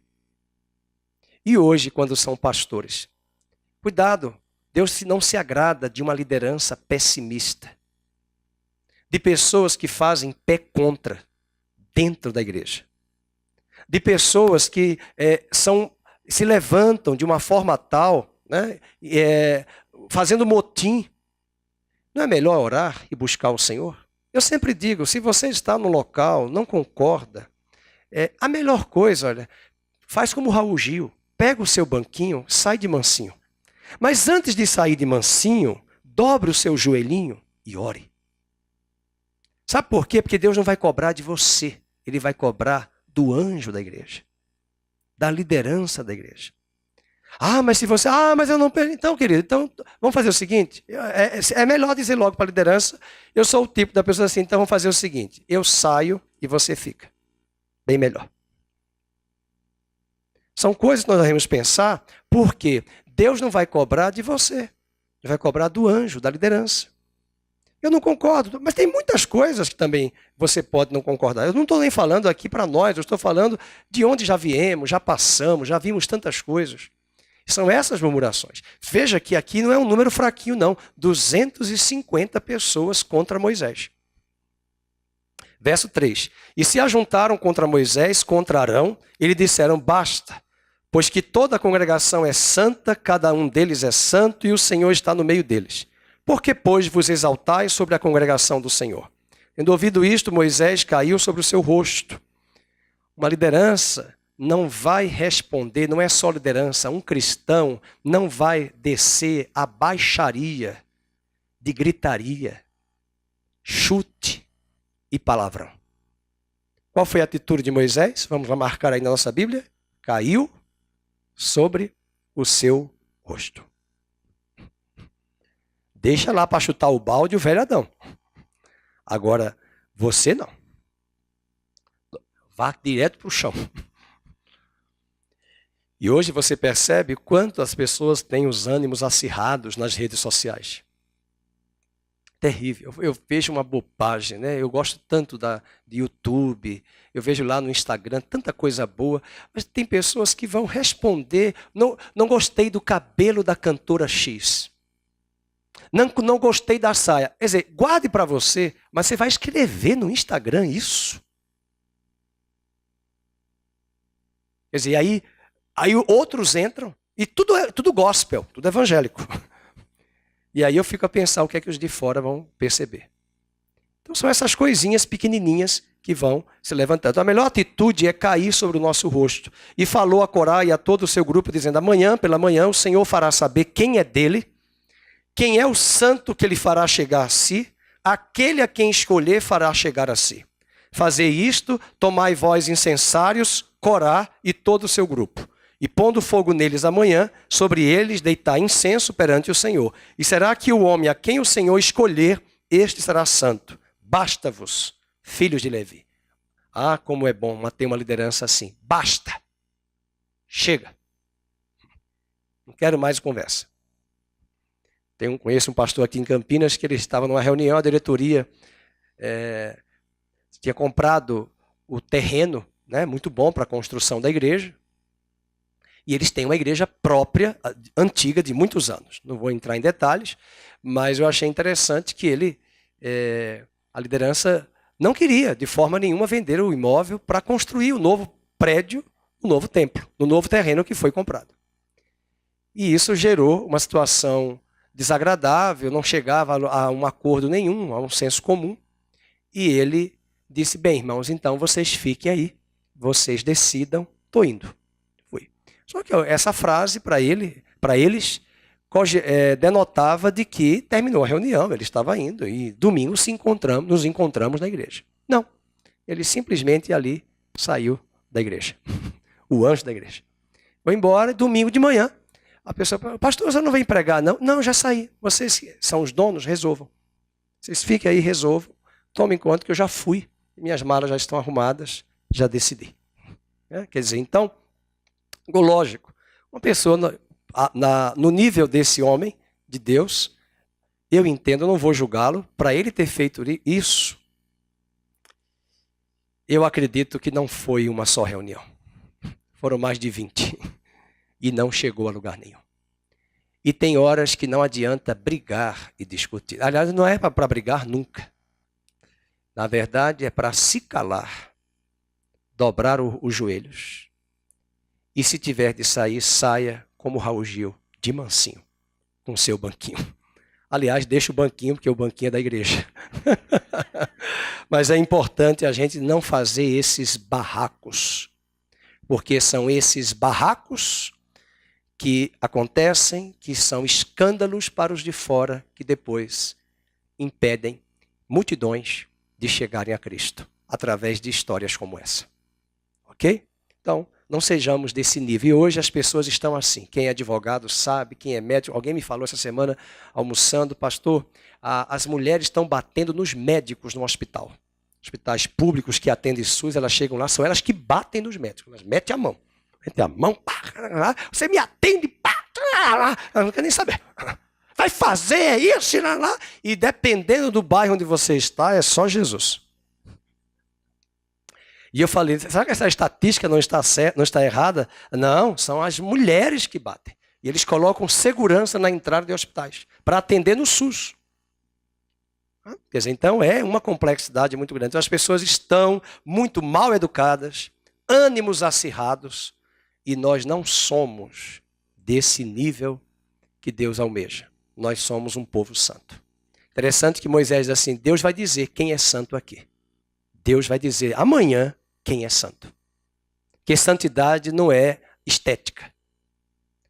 e hoje, quando são pastores, cuidado, Deus não se agrada de uma liderança pessimista, de pessoas que fazem pé contra dentro da igreja, de pessoas que se levantam de uma forma tal, né, fazendo motim. Não é melhor orar e buscar o Senhor? Eu sempre digo, se você está no local, não concorda, a melhor coisa, olha, faz como Raul Gil, pega o seu banquinho, sai de mansinho. Mas antes de sair de mansinho, dobre o seu joelhinho e ore. Sabe por quê? Porque Deus não vai cobrar de você, Ele vai cobrar do anjo da igreja, da liderança da igreja. Mas se você... mas eu não... Então, querido, vamos fazer o seguinte. É melhor dizer logo para a liderança, eu sou o tipo da pessoa assim, então vamos fazer o seguinte. Eu saio e você fica. Bem melhor. São coisas que nós devemos pensar, porque Deus não vai cobrar de você. Ele vai cobrar do anjo, da liderança. Eu não concordo, mas tem muitas coisas que também você pode não concordar. Eu não estou nem falando aqui para nós, eu estou falando de onde já viemos, já passamos, já vimos tantas coisas. São essas murmurações. Veja que aqui não é um número fraquinho, não. 250 pessoas contra Moisés. Verso 3. E se ajuntaram contra Moisés, contra Arão, e lhe disseram, basta, pois que toda a congregação é santa, cada um deles é santo, e o Senhor está no meio deles. Por que, pois, vos exaltais sobre a congregação do Senhor? Tendo ouvido isto, Moisés caiu sobre o seu rosto. Uma liderança não vai responder, não é só liderança, um cristão não vai descer a baixaria de gritaria, chute e palavrão. Qual foi a atitude de Moisés? Vamos lá marcar aí na nossa Bíblia. Caiu sobre o seu rosto. Deixa lá para chutar o balde o velho Adão. Agora, você não. Vá direto para o chão. E hoje você percebe quanto as pessoas têm os ânimos acirrados nas redes sociais. Terrível. Eu vejo uma bobagem, né? Eu gosto tanto de YouTube, eu vejo lá no Instagram tanta coisa boa, mas tem pessoas que vão responder, não gostei do cabelo da cantora X. Não gostei da saia. Quer dizer, guarde para você, mas você vai escrever no Instagram isso? Quer dizer, aí outros entram e tudo é tudo gospel, tudo evangélico. E aí eu fico a pensar o que é que os de fora vão perceber. Então são essas coisinhas pequenininhas que vão se levantando. Então, a melhor atitude é cair sobre o nosso rosto. E falou a Corá e a todo o seu grupo, dizendo, amanhã, pela manhã, o Senhor fará saber quem é dele, quem é o santo que ele fará chegar a si, aquele a quem escolher fará chegar a si. Fazei isto, tomai vós incensários, Corá e todo o seu grupo. E pondo fogo neles amanhã, sobre eles deitar incenso perante o Senhor. E será que o homem a quem o Senhor escolher, este será santo. Basta-vos, filhos de Levi. Ah, como é bom ter uma liderança assim. Basta. Chega. Não quero mais conversa. Conheço um pastor aqui em Campinas que ele estava numa reunião, a diretoria tinha comprado o terreno, né, muito bom para a construção da igreja. E eles têm uma igreja própria, antiga, de muitos anos. Não vou entrar em detalhes, mas eu achei interessante que a liderança não queria, de forma nenhuma, vender o imóvel para construir o novo prédio, o novo templo, no novo terreno que foi comprado. E isso gerou uma situação desagradável, não chegava a um acordo nenhum, a um senso comum. E ele disse, bem, irmãos, então vocês fiquem aí, vocês decidam, estou indo. Fui. Só que essa frase, para eles, denotava de que terminou a reunião, ele estava indo, e domingo nos encontramos na igreja. Não, ele simplesmente ali saiu da igreja, o anjo da igreja. Foi embora, domingo de manhã, a pessoa falou, pastor, você não vem pregar, não? Não, já saí, vocês são os donos, resolvam. Vocês fiquem aí, resolvam, tomem conta que eu já fui, minhas malas já estão arrumadas, já decidi. Quer dizer, então, lógico, uma pessoa no nível desse homem, de Deus, eu entendo, eu não vou julgá-lo, para ele ter feito isso, eu acredito que não foi uma só reunião. Foram mais de 20. E não chegou a lugar nenhum. E tem horas que não adianta brigar e discutir. Aliás, não é para brigar nunca. Na verdade, é para se calar, dobrar os joelhos. E se tiver de sair, saia como Raul Gil, de mansinho, com seu banquinho. Aliás, deixa o banquinho, porque o banquinho é da igreja. Mas é importante a gente não fazer esses barracos, porque são esses barracos que acontecem, que são escândalos para os de fora, que depois impedem multidões de chegarem a Cristo, através de histórias como essa. Ok? Então, não sejamos desse nível. E hoje as pessoas estão assim. Quem é advogado sabe, quem é médico. Alguém me falou essa semana, almoçando, pastor, as mulheres estão batendo nos médicos no hospital. Hospitais públicos que atendem SUS, elas chegam lá, são elas que batem nos médicos. Elas metem a mão. Metem a mão, pá, você me atende, pá, eu não quero nem saber. Vai fazer isso, e dependendo do bairro onde você está, é só Jesus. E eu falei, será que essa estatística não está errada? Não, são as mulheres que batem. E eles colocam segurança na entrada de hospitais, para atender no SUS. Quer dizer, então é uma complexidade muito grande. Então, as pessoas estão muito mal educadas, ânimos acirrados, e nós não somos desse nível que Deus almeja. Nós somos um povo santo. Interessante que Moisés diz assim, Deus vai dizer quem é santo aqui. Deus vai dizer amanhã quem é santo. Porque santidade não é estética,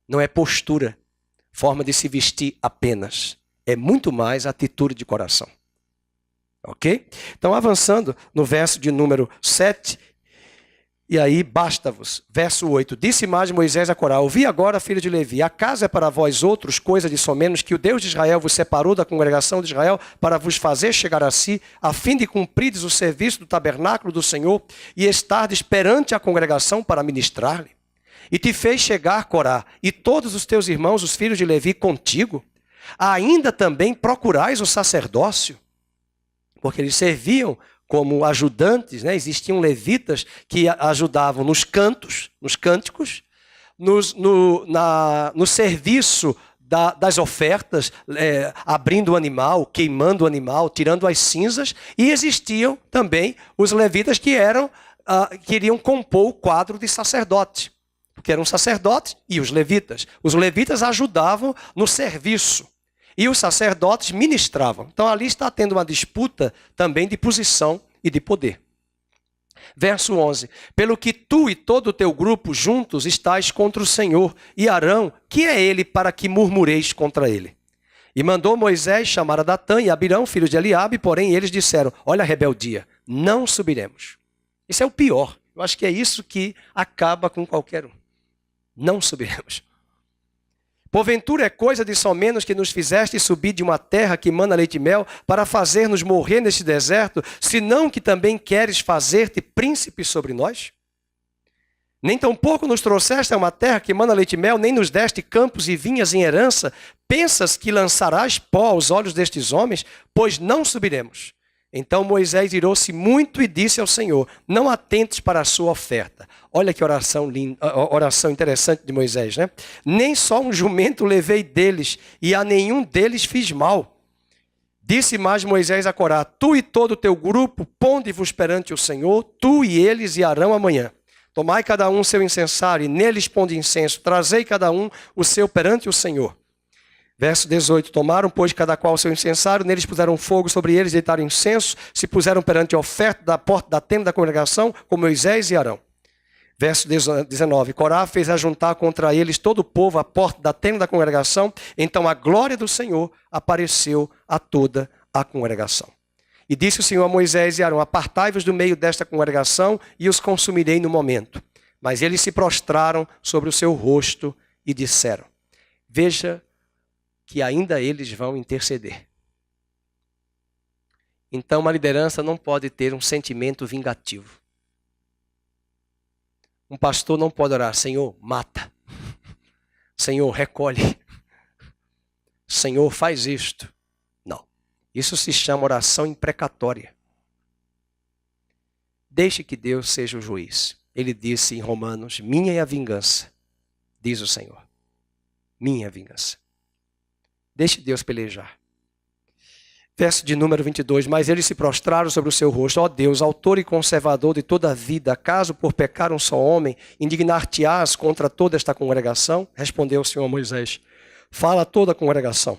não é postura, forma de se vestir apenas. É muito mais atitude de coração. Ok? Então, avançando no verso de número 7, e aí, basta-vos. Verso 8. Disse mais Moisés a Corá, ouvi agora, filho de Levi, acaso é para vós outros coisa de somenos que o Deus de Israel vos separou da congregação de Israel para vos fazer chegar a si, a fim de cumprides o serviço do tabernáculo do Senhor e estardes perante a congregação para ministrar-lhe? E te fez chegar, Corá, e todos os teus irmãos, os filhos de Levi, contigo? Ainda também procurais o sacerdócio? Porque eles serviam como ajudantes, né? Existiam levitas que ajudavam nos cantos, nos cânticos, no serviço das ofertas, abrindo o animal, queimando o animal, tirando as cinzas, e existiam também os levitas que queriam compor o quadro de sacerdote, porque eram sacerdotes e os levitas. Os levitas ajudavam no serviço. E os sacerdotes ministravam. Então ali está tendo uma disputa também de posição e de poder. Verso 11. Pelo que tu e todo o teu grupo juntos estáis contra o Senhor, e Arão, que é ele para que murmureis contra ele? E mandou Moisés chamar a Datã e Abirão, filhos de Eliabe, porém eles disseram, olha a rebeldia, não subiremos. Isso é o pior. Eu acho que é isso que acaba com qualquer um. Não subiremos. Porventura é coisa de somenos que nos fizeste subir de uma terra que mana leite e mel para fazer-nos morrer neste deserto, senão que também queres fazer-te príncipe sobre nós? Nem tampouco nos trouxeste a uma terra que mana leite e mel, nem nos deste campos e vinhas em herança. Pensas que lançarás pó aos olhos destes homens? Pois não subiremos. Então Moisés irou-se muito e disse ao Senhor: não atentes para a sua oferta. Olha que oração linda, oração interessante de Moisés, né? Nem só um jumento levei deles, e a nenhum deles fiz mal. Disse mais Moisés a Corá: tu e todo o teu grupo, ponde-vos perante o Senhor, tu e eles e Arão amanhã. Tomai cada um seu incensário, e neles ponde incenso. Trazei cada um o seu perante o Senhor. Verso 18, tomaram, pois, cada qual o seu incensário, neles puseram fogo sobre eles, deitaram incenso, se puseram perante a oferta da porta da tenda da congregação, com Moisés e Arão. Verso 19, Corá fez ajuntar contra eles todo o povo à porta da tenda da congregação, então a glória do Senhor apareceu a toda a congregação. E disse o Senhor a Moisés e Arão: apartai-vos do meio desta congregação e os consumirei no momento. Mas eles se prostraram sobre o seu rosto e disseram: veja que ainda eles vão interceder. Então, uma liderança não pode ter um sentimento vingativo. Um pastor não pode orar: Senhor, mata. Senhor, recolhe. Senhor, faz isto. Não. Isso se chama oração imprecatória. Deixe que Deus seja o juiz. Ele disse em Romanos: minha é a vingança, diz o Senhor. Minha é a vingança. Deixe Deus pelejar. Verso de número 22. Mas eles se prostraram sobre o seu rosto. Ó Deus, autor e conservador de toda a vida, acaso por pecar um só homem, indignar-te-ás contra toda esta congregação? Respondeu o Senhor a Moisés: fala a toda a congregação.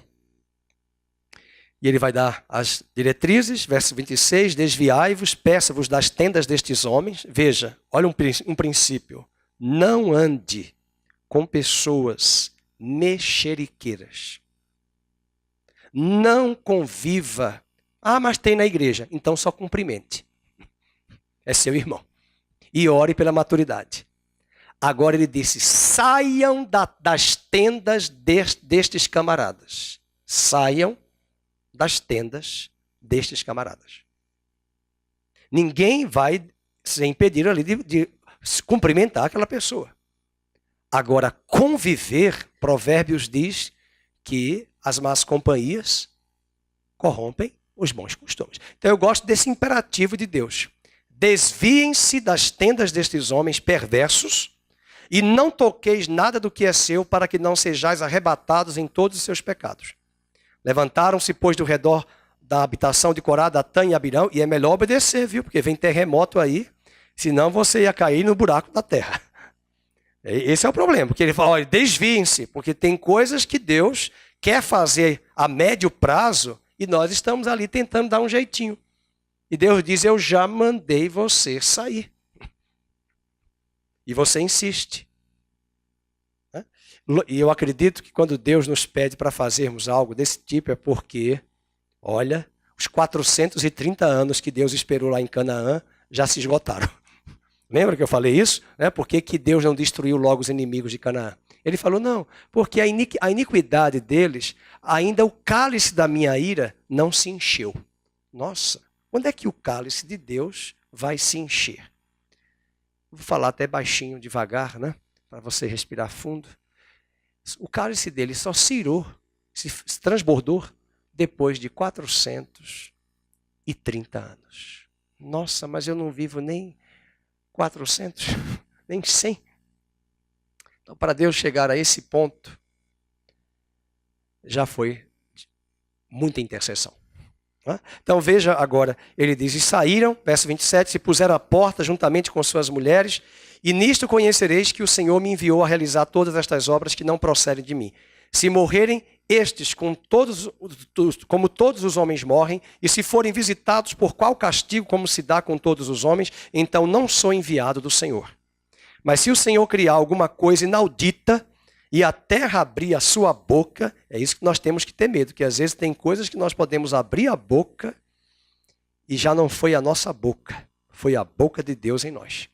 E ele vai dar as diretrizes. Verso 26. Desviai-vos, peça-vos das tendas destes homens. Veja, olha um princípio. Não ande com pessoas mexeriqueiras. Não conviva. Ah, mas tem na igreja. Então só cumprimente. É seu irmão. E ore pela maturidade. Agora ele disse: saiam das tendas destes camaradas. Saiam das tendas destes camaradas. Ninguém vai se impedir ali de cumprimentar aquela pessoa. Agora, conviver, Provérbios diz que as más companhias corrompem os bons costumes. Então eu gosto desse imperativo de Deus. Desviem-se das tendas destes homens perversos e não toqueis nada do que é seu, para que não sejais arrebatados em todos os seus pecados. Levantaram-se, pois, do redor da habitação de Corá, Datã e Abirão, e é melhor obedecer, viu? Porque vem terremoto aí, senão você ia cair no buraco da terra. Esse é o problema, porque ele fala: olha, desviem-se, porque tem coisas que Deus quer fazer a médio prazo e nós estamos ali tentando dar um jeitinho. E Deus diz: eu já mandei você sair. E você insiste. E eu acredito que quando Deus nos pede para fazermos algo desse tipo é porque, olha, os 430 anos que Deus esperou lá em Canaã já se esgotaram. Lembra que eu falei isso? Por que Deus não destruiu logo os inimigos de Canaã? Ele falou: não, porque a iniquidade deles, ainda o cálice da minha ira não se encheu. Nossa, quando é que o cálice de Deus vai se encher? Vou falar até baixinho, devagar, né? Para você respirar fundo. O cálice dele só se irou, se transbordou, depois de 430 anos. Nossa, mas eu não vivo nem 400, nem 100. Então, para Deus chegar a esse ponto, já foi muita intercessão. Então veja agora, ele diz: e saíram, verso 27, se puseram à porta juntamente com suas mulheres, e nisto conhecereis que o Senhor me enviou a realizar todas estas obras que não procedem de mim. Se morrerem estes como todos os homens morrem, e se forem visitados por qual castigo como se dá com todos os homens, então não sou enviado do Senhor. Mas se o Senhor criar alguma coisa inaudita, e a terra abrir a sua boca, é isso que nós temos que ter medo, que às vezes tem coisas que nós podemos abrir a boca e já não foi a nossa boca, foi a boca de Deus em nós.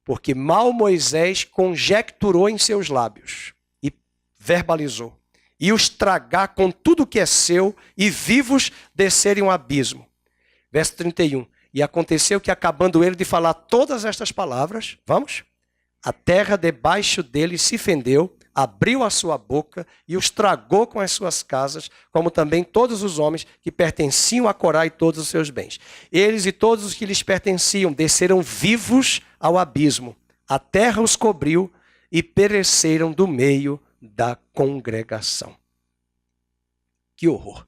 Porque mal Moisés conjecturou em seus lábios e verbalizou, e os tragar com tudo que é seu e vivos descerem um abismo. Verso 31, e aconteceu que acabando ele de falar todas estas palavras, vamos? A terra debaixo dele se fendeu, abriu a sua boca e os tragou com as suas casas, como também todos os homens que pertenciam a Corá e todos os seus bens. Eles e todos os que lhes pertenciam desceram vivos ao abismo. A terra os cobriu e pereceram do meio da congregação. Que horror!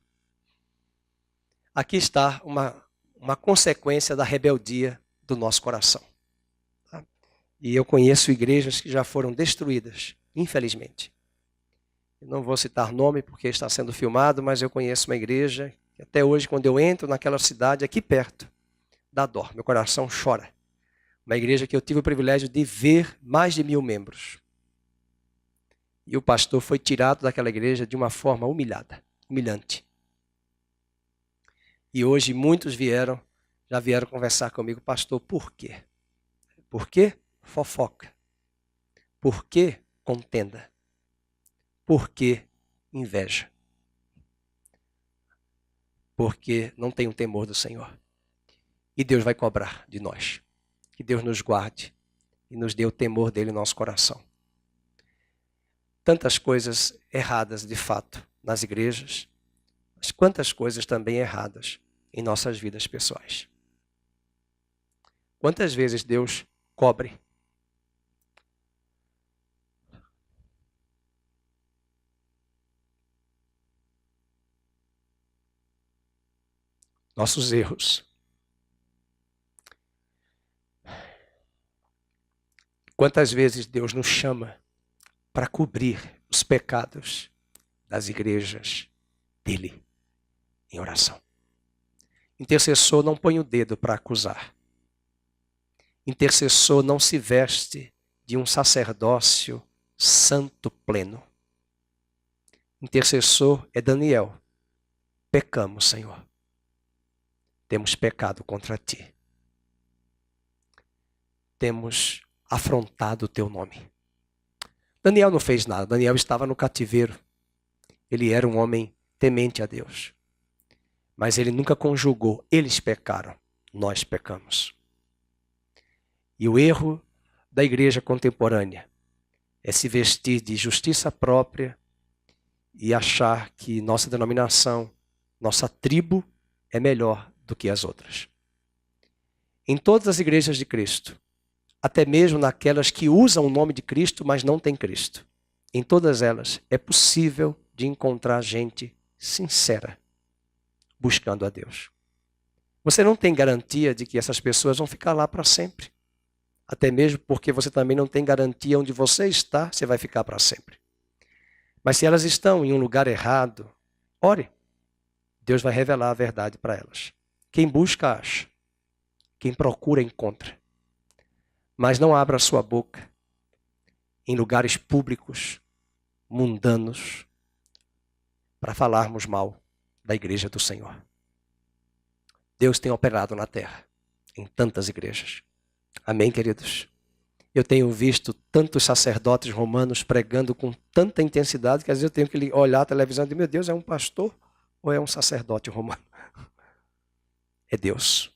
Aqui está uma consequência da rebeldia do nosso coração. Tá? E eu conheço igrejas que já foram destruídas, infelizmente. Eu não vou citar nome porque está sendo filmado, mas eu conheço uma igreja que até hoje, quando eu entro naquela cidade aqui perto, dá dó, meu coração chora. Uma igreja que eu tive o privilégio de ver mais de 1000 membros. E o pastor foi tirado daquela igreja de uma forma humilhante. E hoje muitos já vieram conversar comigo, pastor, por quê? Por que fofoca? Por que contenda? Por que inveja? Porque não tem o temor do Senhor. E Deus vai cobrar de nós. Que Deus nos guarde e nos dê o temor dele no nosso coração. Tantas coisas erradas, de fato, nas igrejas, mas quantas coisas também erradas em nossas vidas pessoais. Quantas vezes Deus cobre nossos erros. Quantas vezes Deus nos chama para cobrir os pecados das igrejas dele em oração. Intercessor não põe o dedo para acusar. Intercessor não se veste de um sacerdócio santo pleno. Intercessor é Daniel. Pecamos, Senhor. Temos pecado contra ti. Temos afrontado o teu nome. Daniel não fez nada. Daniel estava no cativeiro. Ele era um homem temente a Deus. Mas ele nunca conjugou. Eles pecaram. Nós pecamos. E o erro da igreja contemporânea é se vestir de justiça própria e achar que nossa denominação, nossa tribo é melhor do que as outras. Em todas as igrejas de Cristo, até mesmo naquelas que usam o nome de Cristo, mas não têm Cristo, em todas elas é possível de encontrar gente sincera, buscando a Deus. Você não tem garantia de que essas pessoas vão ficar lá para sempre. Até mesmo porque você também não tem garantia onde você está, você vai ficar para sempre. Mas se elas estão em um lugar errado, ore. Deus vai revelar a verdade para elas. Quem busca, acha. Quem procura, encontra. Mas não abra sua boca em lugares públicos, mundanos, para falarmos mal da igreja do Senhor. Deus tem operado na terra, em tantas igrejas. Amém, queridos? Eu tenho visto tantos sacerdotes romanos pregando com tanta intensidade que às vezes eu tenho que olhar a televisão e dizer, meu Deus, é um pastor ou é um sacerdote romano? É Deus.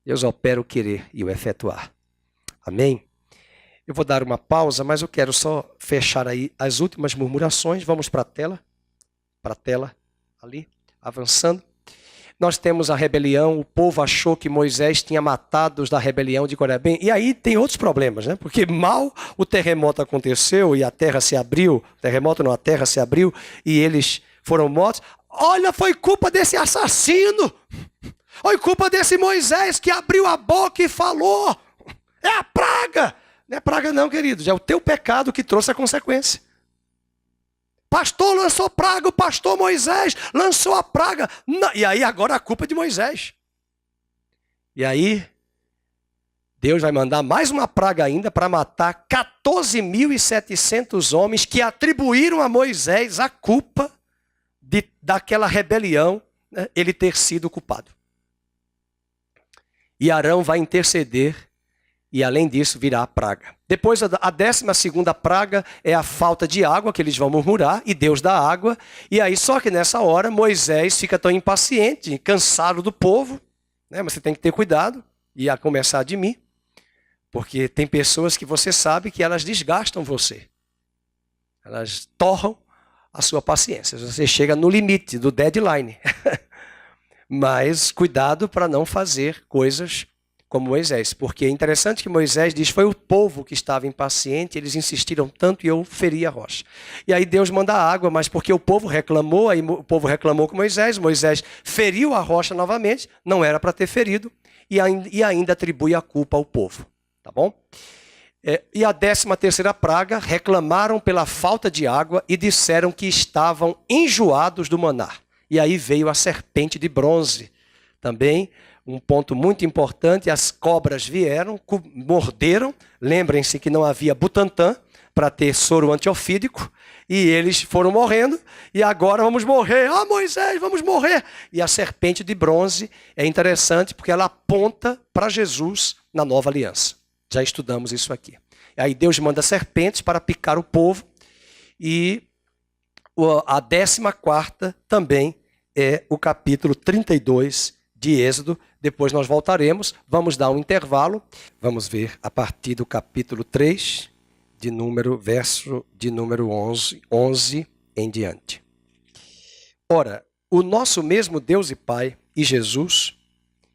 Deus opera o querer e o efetuar. Amém? Eu vou dar uma pausa, mas eu quero só fechar aí as últimas murmurações. Vamos para a tela ali, avançando. Nós temos a rebelião, o povo achou que Moisés tinha matado os da rebelião de Coré. E aí tem outros problemas, né? Porque mal o terremoto aconteceu e a terra se abriu, a terra se abriu e eles foram mortos. Olha, foi culpa desse assassino, foi culpa desse Moisés que abriu a boca e falou. É a praga. Não é praga não, queridos, é o teu pecado que trouxe a consequência. Pastor lançou praga, o pastor Moisés lançou a praga. E aí agora a culpa é de Moisés. E aí Deus vai mandar mais uma praga ainda para matar 14.700 homens que atribuíram a Moisés a culpa daquela rebelião, né, ele ter sido culpado. E Arão vai interceder e além disso virá a praga. Depois a 12ª praga é a falta de água, que eles vão murmurar, e Deus dá água. E aí só que nessa hora Moisés fica tão impaciente, cansado do povo, né? Mas você tem que ter cuidado, e a começar de mim, porque tem pessoas que você sabe que elas desgastam você. Elas torram a sua paciência. Você chega no limite do deadline. Mas cuidado para não fazer coisas como Moisés. Porque é interessante que Moisés diz, foi o povo que estava impaciente, eles insistiram tanto e eu feri a rocha. E aí Deus manda água, mas porque o povo reclamou, aí o povo reclamou com Moisés, Moisés feriu a rocha novamente, não era para ter ferido, e ainda atribui a culpa ao povo. Tá bom? E a 13ª praga, reclamaram pela falta de água e disseram que estavam enjoados do maná. E aí veio a serpente de bronze. Também um ponto muito importante, as cobras vieram, morderam. Lembrem-se que não havia Butantan para ter soro antiofídico. E eles foram morrendo. E agora vamos morrer. Ah, Moisés, vamos morrer. E a serpente de bronze é interessante porque ela aponta para Jesus na nova aliança. Já estudamos isso aqui. Aí Deus manda serpentes para picar o povo. E a 14ª também é o capítulo 32 de Êxodo. Depois nós voltaremos. Vamos dar um intervalo. Vamos ver a partir do capítulo 3, verso de número 11 em diante. Ora, o nosso mesmo Deus e Pai e Jesus,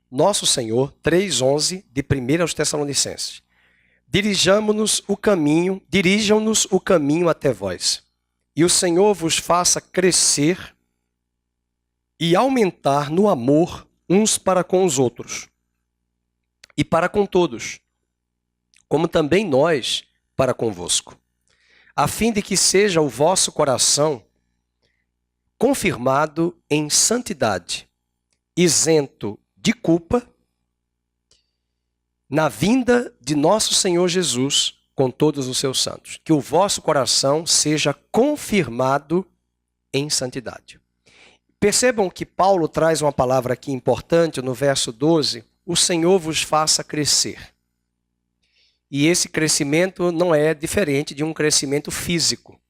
nosso Senhor, 3:11 de 1 aos Tessalonicenses. Dirijam-nos o caminho até vós, e o Senhor vos faça crescer e aumentar no amor uns para com os outros, e para com todos, como também nós para convosco, a fim de que seja o vosso coração confirmado em santidade, isento de culpa, na vinda de nosso Senhor Jesus com todos os seus santos. Que o vosso coração seja confirmado em santidade. Percebam que Paulo traz uma palavra aqui importante no verso 12. O Senhor vos faça crescer. E esse crescimento não é diferente de um crescimento físico.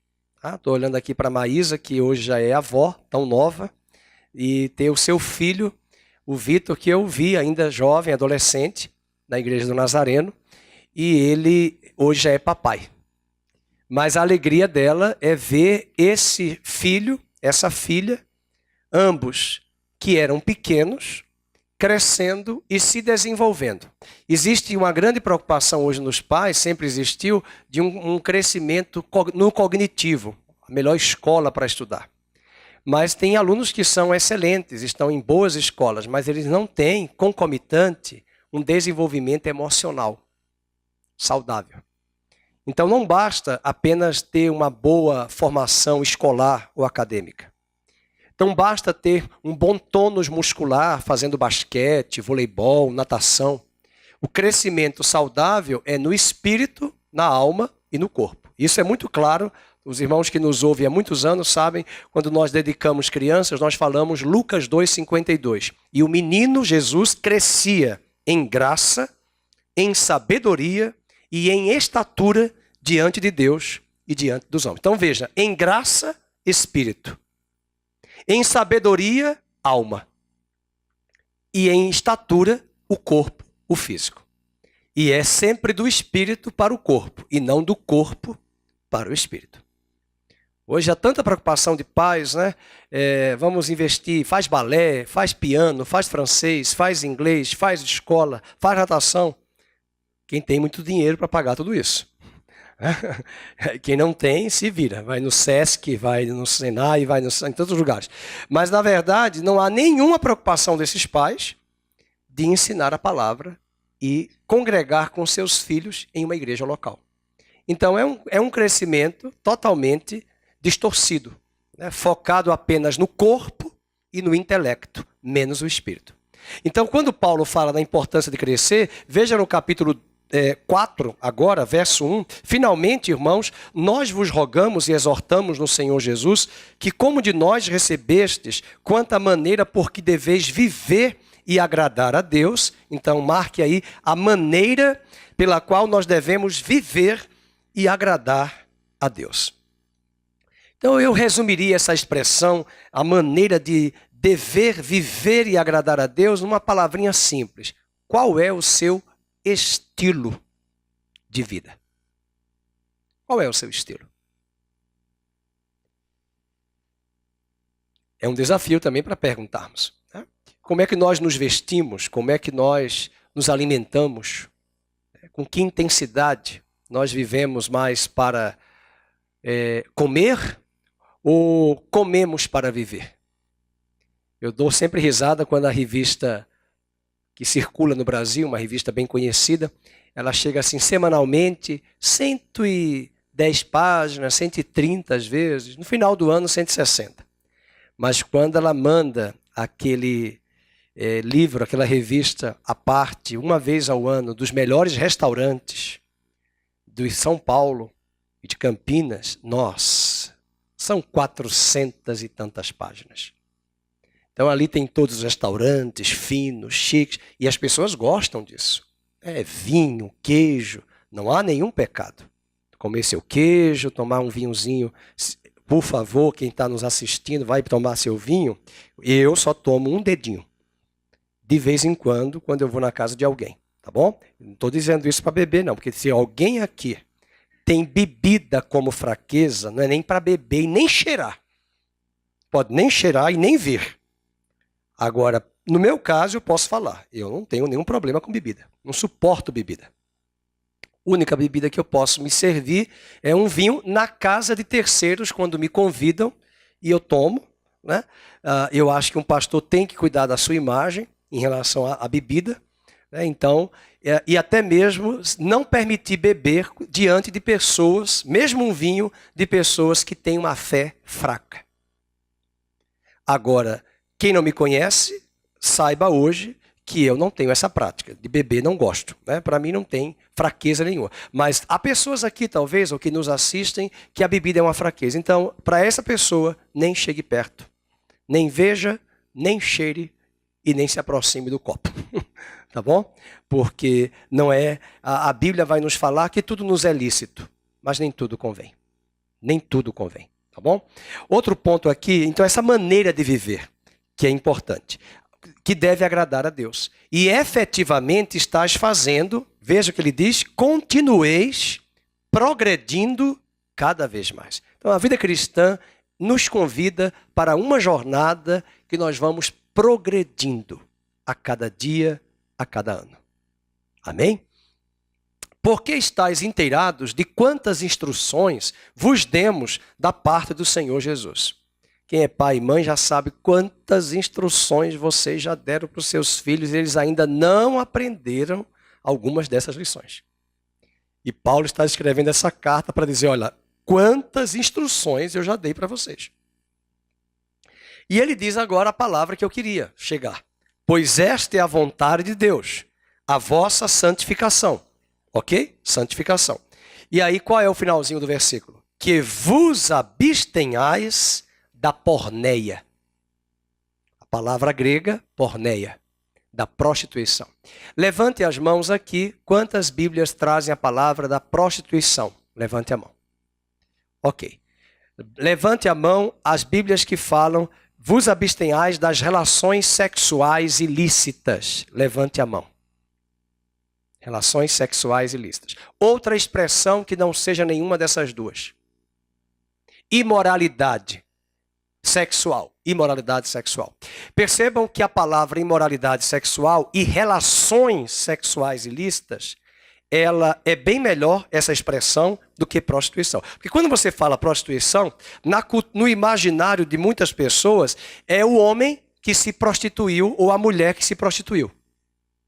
Estou olhando aqui para a Maísa, que hoje já é avó, tão nova, e tem o seu filho, o Vitor, que eu vi ainda jovem, adolescente, na igreja do Nazareno, e ele hoje já é papai. Mas a alegria dela é ver esse filho, essa filha, ambos que eram pequenos, crescendo e se desenvolvendo. Existe uma grande preocupação hoje nos pais, sempre existiu, de um crescimento no cognitivo, a melhor escola para estudar. Mas tem alunos que são excelentes, estão em boas escolas, mas eles não têm, concomitante, um desenvolvimento emocional saudável. Então não basta apenas ter uma boa formação escolar ou acadêmica. Não basta ter um bom tônus muscular fazendo basquete, voleibol, natação. O crescimento saudável é no espírito, na alma e no corpo. Isso é muito claro. Os irmãos que nos ouvem há muitos anos sabem, quando nós dedicamos crianças, nós falamos Lucas 2,52. E o menino Jesus crescia em graça, em sabedoria e em estatura diante de Deus e diante dos homens. Então veja, em graça, espírito. Em sabedoria, alma. E em estatura, o corpo, o físico. E é sempre do espírito para o corpo, e não do corpo para o espírito. Hoje há tanta preocupação de pais, né? Vamos investir, faz balé, faz piano, faz francês, faz inglês, faz escola, faz natação. Quem tem muito dinheiro para pagar tudo isso. Quem não tem, se vira. Vai no Sesc, vai no Senai, vai em todos os lugares. Mas, na verdade, não há nenhuma preocupação desses pais de ensinar a palavra e congregar com seus filhos em uma igreja local. Então, é um crescimento totalmente distorcido, né? Focado apenas no corpo e no intelecto, menos o espírito. Então, quando Paulo fala da importância de crescer, veja no capítulo 4, agora, verso 1. Finalmente, irmãos, nós vos rogamos e exortamos no Senhor Jesus, que como de nós recebestes, quanto à maneira por que deveis viver e agradar a Deus, então marque aí a maneira pela qual nós devemos viver e agradar a Deus. Então eu resumiria essa expressão, a maneira de dever viver e agradar a Deus, numa palavrinha simples. Qual é o seu estilo de vida? Qual é o seu estilo? É um desafio também para perguntarmos, né? Como é que nós nos vestimos? Como é que nós nos alimentamos? Com que intensidade nós vivemos mais para comer ou comemos para viver? Eu dou sempre risada quando a revista que circula no Brasil, uma revista bem conhecida, ela chega assim semanalmente, 110 páginas, 130 às vezes, no final do ano 160. Mas quando ela manda aquele livro, aquela revista à parte, uma vez ao ano, dos melhores restaurantes de São Paulo e de Campinas, são 400 e tantas páginas. Então ali tem todos os restaurantes finos, chiques, e as pessoas gostam disso. Vinho, queijo, não há nenhum pecado. Comer seu queijo, tomar um vinhozinho. Por favor, quem está nos assistindo, vai tomar seu vinho. Eu só tomo um dedinho. De vez em quando eu vou na casa de alguém, tá bom? Não estou dizendo isso para beber, não, porque se alguém aqui tem bebida como fraqueza, não é nem para beber e nem cheirar. Pode nem cheirar e nem ver. Agora, no meu caso, eu posso falar. Eu não tenho nenhum problema com bebida. Não suporto bebida. A única bebida que eu posso me servir é um vinho na casa de terceiros, quando me convidam e eu tomo, né? Eu acho que um pastor tem que cuidar da sua imagem em relação à bebida, né? Então, e até mesmo não permitir beber diante de pessoas, mesmo um vinho, de pessoas que têm uma fé fraca. Agora, quem não me conhece, saiba hoje que eu não tenho essa prática. De beber não gosto, né? Para mim não tem fraqueza nenhuma. Mas há pessoas aqui, talvez, ou que nos assistem, que a bebida é uma fraqueza. Então, para essa pessoa, nem chegue perto. Nem veja, nem cheire e nem se aproxime do copo. Tá bom? Porque não é... A Bíblia vai nos falar que tudo nos é lícito, mas nem tudo convém. Nem tudo convém. Tá bom? Outro ponto aqui, então, essa maneira de viver, que é importante, que deve agradar a Deus. E efetivamente estás fazendo, veja o que ele diz, continueis progredindo cada vez mais. Então a vida cristã nos convida para uma jornada que nós vamos progredindo a cada dia, a cada ano. Amém? Porque estáis inteirados de quantas instruções vos demos da parte do Senhor Jesus. Quem é pai e mãe já sabe quantas instruções vocês já deram para os seus filhos e eles ainda não aprenderam algumas dessas lições. E Paulo está escrevendo essa carta para dizer, olha, quantas instruções eu já dei para vocês. E ele diz agora a palavra que eu queria chegar. Pois esta é a vontade de Deus, a vossa santificação. Ok? Santificação. E aí qual é o finalzinho do versículo? Que vos abstenhais da porneia. A palavra grega, porneia, da prostituição. Levante as mãos aqui, quantas Bíblias trazem a palavra da prostituição? Levante a mão. Ok. Levante a mão as Bíblias que falam, vos abstenhais das relações sexuais ilícitas. Levante a mão. Relações sexuais ilícitas. Outra expressão que não seja nenhuma dessas duas. Imoralidade sexual. Imoralidade sexual. Percebam que a palavra imoralidade sexual e relações sexuais ilícitas, ela é bem melhor, essa expressão, do que prostituição. Porque quando você fala prostituição, no imaginário de muitas pessoas, é o homem que se prostituiu ou a mulher que se prostituiu.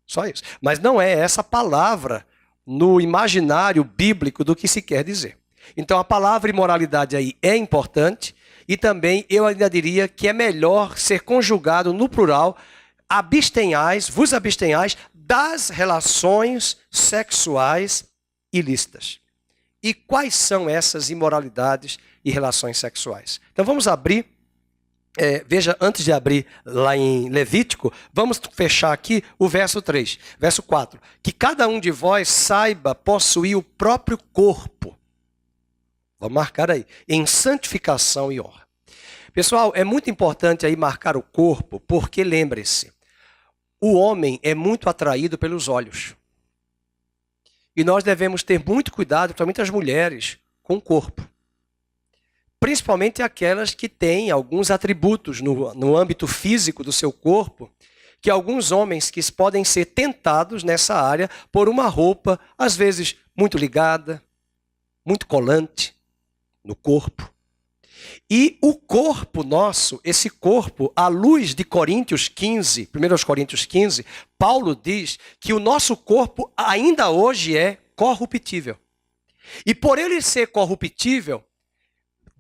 Só isso. Mas não é essa palavra no imaginário bíblico do que se quer dizer. Então a palavra imoralidade aí é importante e também eu ainda diria que é melhor ser conjugado no plural, vos abstenhais das relações sexuais ilícitas. E quais são essas imoralidades e relações sexuais? Então vamos abrir, veja, antes de abrir lá em Levítico, vamos fechar aqui o verso 3, verso 4. Que cada um de vós saiba possuir o próprio corpo. Vamos marcar aí, em santificação e honra. Pessoal, é muito importante aí marcar o corpo, porque lembre-se, o homem é muito atraído pelos olhos. E nós devemos ter muito cuidado, principalmente as mulheres, com o corpo. principalmente aquelas que têm alguns atributos no âmbito físico do seu corpo, que alguns homens que podem ser tentados nessa área por uma roupa, às vezes, muito ligada, muito colante no corpo. E o corpo nosso, esse corpo, à luz de Coríntios 15, 1 Coríntios 15, Paulo diz que o nosso corpo ainda hoje é corruptível. E por ele ser corruptível,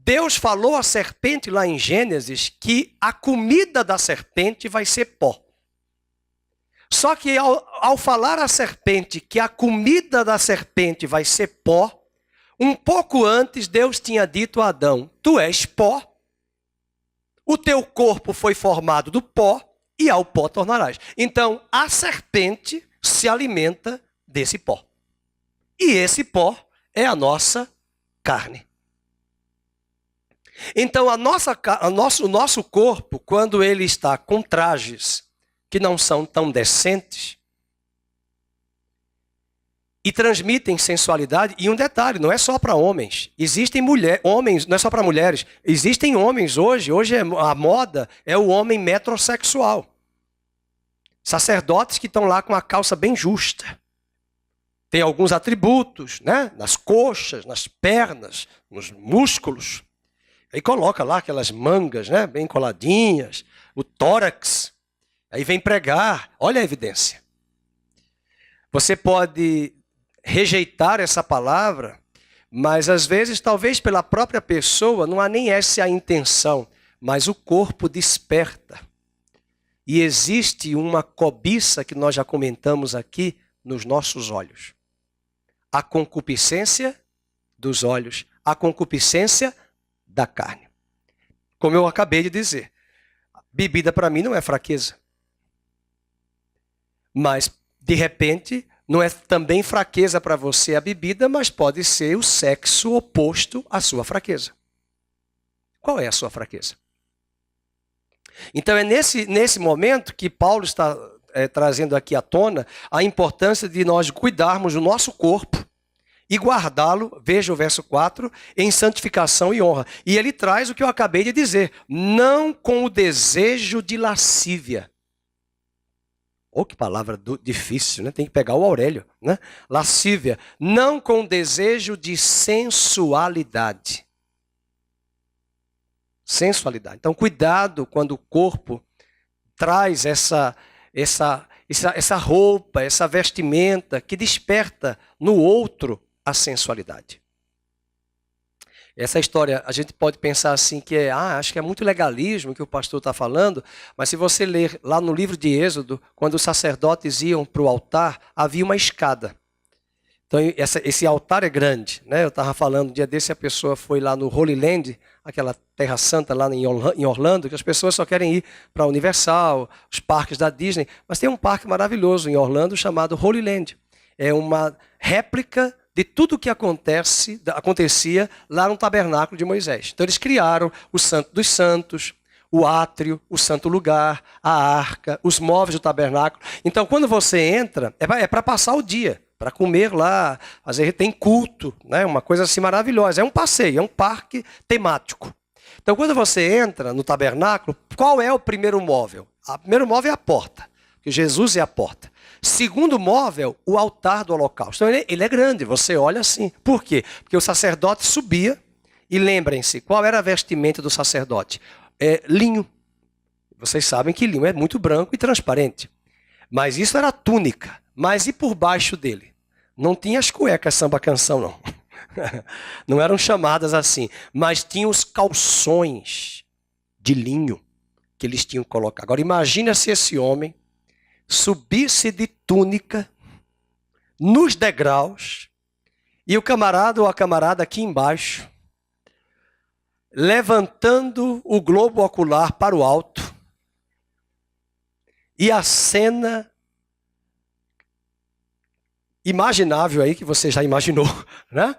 Deus falou à serpente lá em Gênesis que a comida da serpente vai ser pó. Só que ao falar à serpente que a comida da serpente vai ser pó, um pouco antes Deus tinha dito a Adão, tu és pó, o teu corpo foi formado do pó e ao pó tornarás. Então a serpente se alimenta desse pó. E esse pó é a nossa carne. Então o nosso corpo, quando ele está com trajes que não são tão decentes e transmitem sensualidade, e um detalhe, não é só para homens, existem homens, não é só para mulheres, existem homens hoje a moda é o homem metrosexual. Sacerdotes que estão lá com a calça bem justa. Tem alguns atributos, né? Nas coxas, nas pernas, nos músculos. Aí coloca lá aquelas mangas, né? Bem coladinhas, o tórax. Aí vem pregar, olha a evidência. Você pode rejeitar essa palavra, mas às vezes, talvez pela própria pessoa, não há nem essa a intenção, mas o corpo desperta. E existe uma cobiça que nós já comentamos aqui nos nossos olhos. A concupiscência dos olhos, a concupiscência da carne. Como eu acabei de dizer, bebida para mim não é fraqueza. Mas, de repente, não é também fraqueza para você a bebida, mas pode ser o sexo oposto à sua fraqueza. Qual é a sua fraqueza? Então é nesse momento que Paulo está trazendo aqui à tona a importância de nós cuidarmos do nosso corpo e guardá-lo, veja o verso 4, em santificação e honra. E ele traz o que eu acabei de dizer, não com o desejo de lascívia. Oh, que palavra difícil, né? Tem que pegar o Aurélio, né? Lascívia. Não com desejo de sensualidade. Sensualidade. Então, cuidado quando o corpo traz essa roupa, essa vestimenta que desperta no outro a sensualidade. Essa história, a gente pode pensar assim que acho que é muito legalismo que o pastor está falando, mas se você ler lá no livro de Êxodo, quando os sacerdotes iam para o altar, havia uma escada. Então esse altar é grande, né? Eu estava falando, um dia desse a pessoa foi lá no Holy Land, aquela terra santa lá em Orlando, que as pessoas só querem ir para a Universal, os parques da Disney, mas tem um parque maravilhoso em Orlando chamado Holy Land. É uma réplica de tudo o que acontecia lá no tabernáculo de Moisés. Então eles criaram o Santo dos Santos, o átrio, o santo lugar, a arca, os móveis do tabernáculo. Então quando você entra, é para passar o dia, para comer lá, às vezes tem culto, né? Uma coisa assim maravilhosa. É um passeio, é um parque temático. Então quando você entra no tabernáculo, qual é o primeiro móvel? O primeiro móvel é a porta, porque Jesus é a porta. Segundo móvel, o altar do holocausto. Então ele é grande, você olha assim. Por quê? Porque o sacerdote subia, e lembrem-se, qual era a vestimenta do sacerdote? Linho. Vocês sabem que linho é muito branco e transparente. Mas isso era a túnica. Mas e por baixo dele? Não tinha as cuecas samba-canção, não. Não eram chamadas assim. Mas tinha os calções de linho que eles tinham que colocar. Agora imagina se esse homem subisse de túnica nos degraus e o camarada ou a camarada aqui embaixo levantando o globo ocular para o alto e a cena imaginável aí que você já imaginou, né?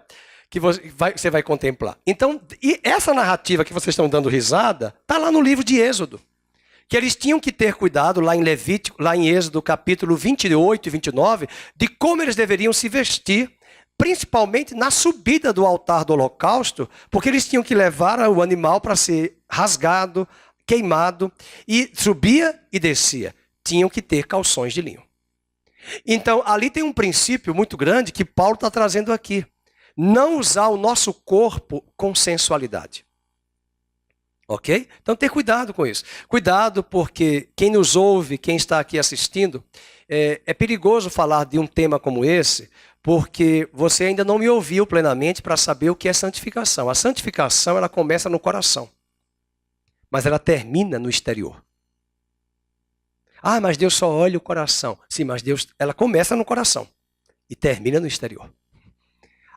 Que você vai contemplar. Então, e essa narrativa que vocês estão dando risada está lá no livro de Êxodo. Que eles tinham que ter cuidado lá em Levítico, lá em Êxodo capítulo 28 e 29, de como eles deveriam se vestir principalmente na subida do altar do holocausto, porque eles tinham que levar o animal para ser rasgado, queimado, e subia e descia. Tinham que ter calções de linho. Então, ali tem um princípio muito grande que Paulo está trazendo aqui. Não usar o nosso corpo com sensualidade. Ok? Então, ter cuidado com isso. Cuidado porque quem nos ouve, quem está aqui assistindo, é perigoso falar de um tema como esse, porque você ainda não me ouviu plenamente para saber o que é santificação. A santificação, ela começa no coração, mas ela termina no exterior. Ah, mas Deus só olha o coração. Sim, mas ela começa no coração e termina no exterior.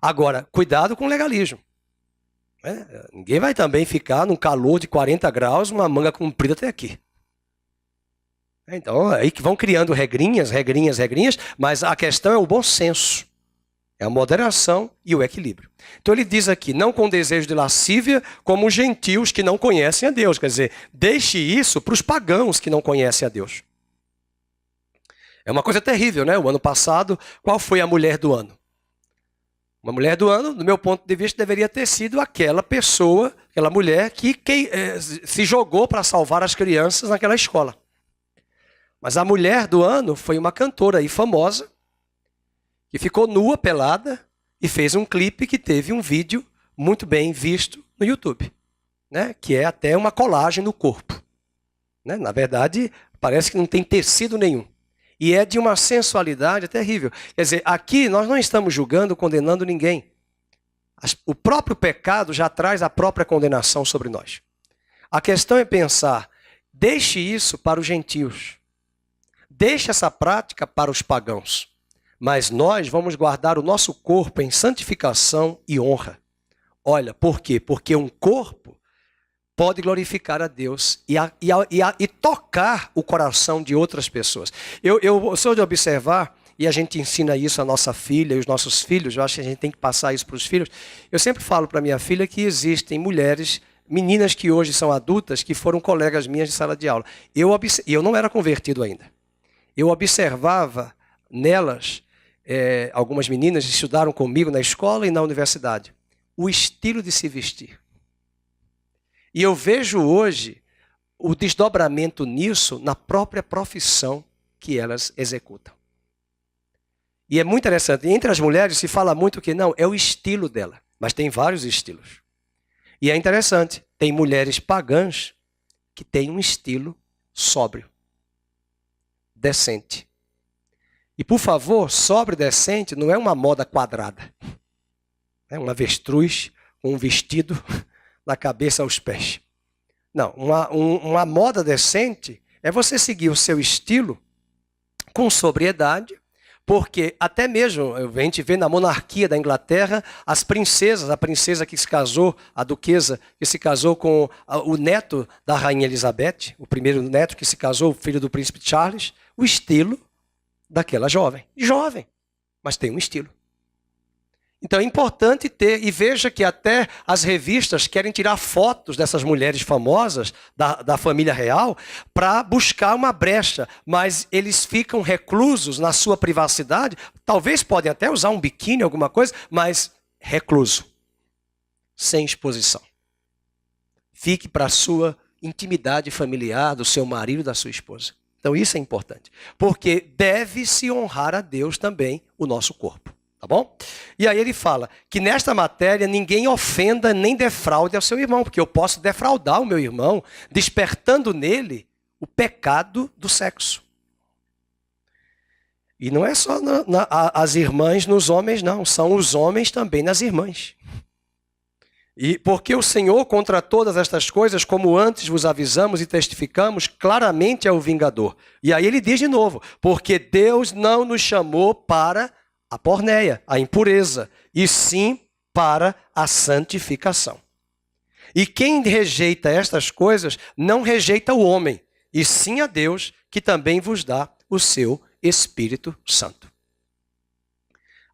Agora, cuidado com o legalismo. Ninguém vai também ficar num calor de 40 graus, uma manga comprida até aqui. Então, aí que vão criando regrinhas, mas a questão é o bom senso. É a moderação e o equilíbrio. Então ele diz aqui, não com desejo de lascívia, como os gentios que não conhecem a Deus. Quer dizer, deixe isso para os pagãos que não conhecem a Deus. É uma coisa terrível, né? O ano passado, qual foi a mulher do ano? Uma mulher do ano, do meu ponto de vista, deveria ter sido aquela pessoa, aquela mulher que se jogou para salvar as crianças naquela escola. Mas a mulher do ano foi uma cantora aí famosa, que ficou nua, pelada, e fez um clipe que teve um vídeo muito bem visto no YouTube, né? Que é até uma colagem no corpo. Né? Na verdade, parece que não tem tecido nenhum. E é de uma sensualidade terrível. Quer dizer, aqui nós não estamos julgando, condenando ninguém. O próprio pecado já traz a própria condenação sobre nós. A questão é pensar, deixe isso para os gentios. Deixe essa prática para os pagãos. Mas nós vamos guardar o nosso corpo em santificação e honra. Olha, por quê? Porque um corpo pode glorificar a Deus e tocar o coração de outras pessoas. Eu sou de observar, e a gente ensina isso à nossa filha e os nossos filhos, eu acho que a gente tem que passar isso para os filhos. Eu sempre falo para minha filha que existem mulheres, meninas que hoje são adultas, que foram colegas minhas de sala de aula. E eu não era convertido ainda. Eu observava nelas, algumas meninas estudaram comigo na escola e na universidade, o estilo de se vestir. E eu vejo hoje o desdobramento nisso na própria profissão que elas executam. E é muito interessante. Entre as mulheres se fala muito que não, é o estilo dela. Mas tem vários estilos. E é interessante. Tem mulheres pagãs que têm um estilo sóbrio. Decente. E por favor, sóbrio e decente não é uma moda quadrada. É uma avestruz com um vestido da cabeça aos pés. Não, uma moda decente é você seguir o seu estilo com sobriedade, porque até mesmo, a gente vê na monarquia da Inglaterra, as princesas, a princesa que se casou, a duquesa que se casou com o neto da rainha Elizabeth, o primeiro neto que se casou, o filho do príncipe Charles, o estilo daquela jovem, mas tem um estilo. Então é importante ter, e veja que até as revistas querem tirar fotos dessas mulheres famosas da família real para buscar uma brecha, mas eles ficam reclusos na sua privacidade, talvez podem até usar um biquíni, alguma coisa, mas recluso, sem exposição. Fique para a sua intimidade familiar, do seu marido, da sua esposa. Então isso é importante, porque deve-se honrar a Deus também o nosso corpo. Tá bom? E aí ele fala que nesta matéria ninguém ofenda nem defraude ao seu irmão, porque eu posso defraudar o meu irmão, despertando nele o pecado do sexo. E não é só as irmãs nos homens, não. São os homens também nas irmãs. E porque o Senhor, contra todas estas coisas, como antes vos avisamos e testificamos, claramente é o vingador. E aí ele diz de novo, porque Deus não nos chamou para a porneia, a impureza, e sim para a santificação. E quem rejeita estas coisas, não rejeita o homem, e sim a Deus, que também vos dá o seu Espírito Santo.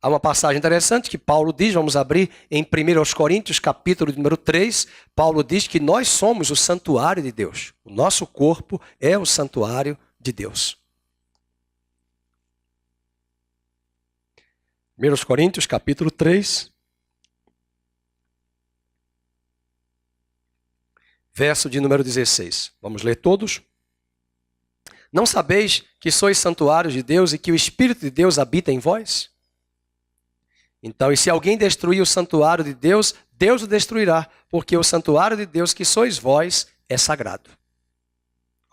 Há uma passagem interessante que Paulo diz, vamos abrir em 1 Coríntios, capítulo número 3, Paulo diz que nós somos o santuário de Deus. O nosso corpo é o santuário de Deus. 1 Coríntios, capítulo 3, verso de número 16. Vamos ler todos? Não sabeis que sois santuários de Deus e que o Espírito de Deus habita em vós? Então, e se alguém destruir o santuário de Deus, Deus o destruirá, porque o santuário de Deus que sois vós é sagrado.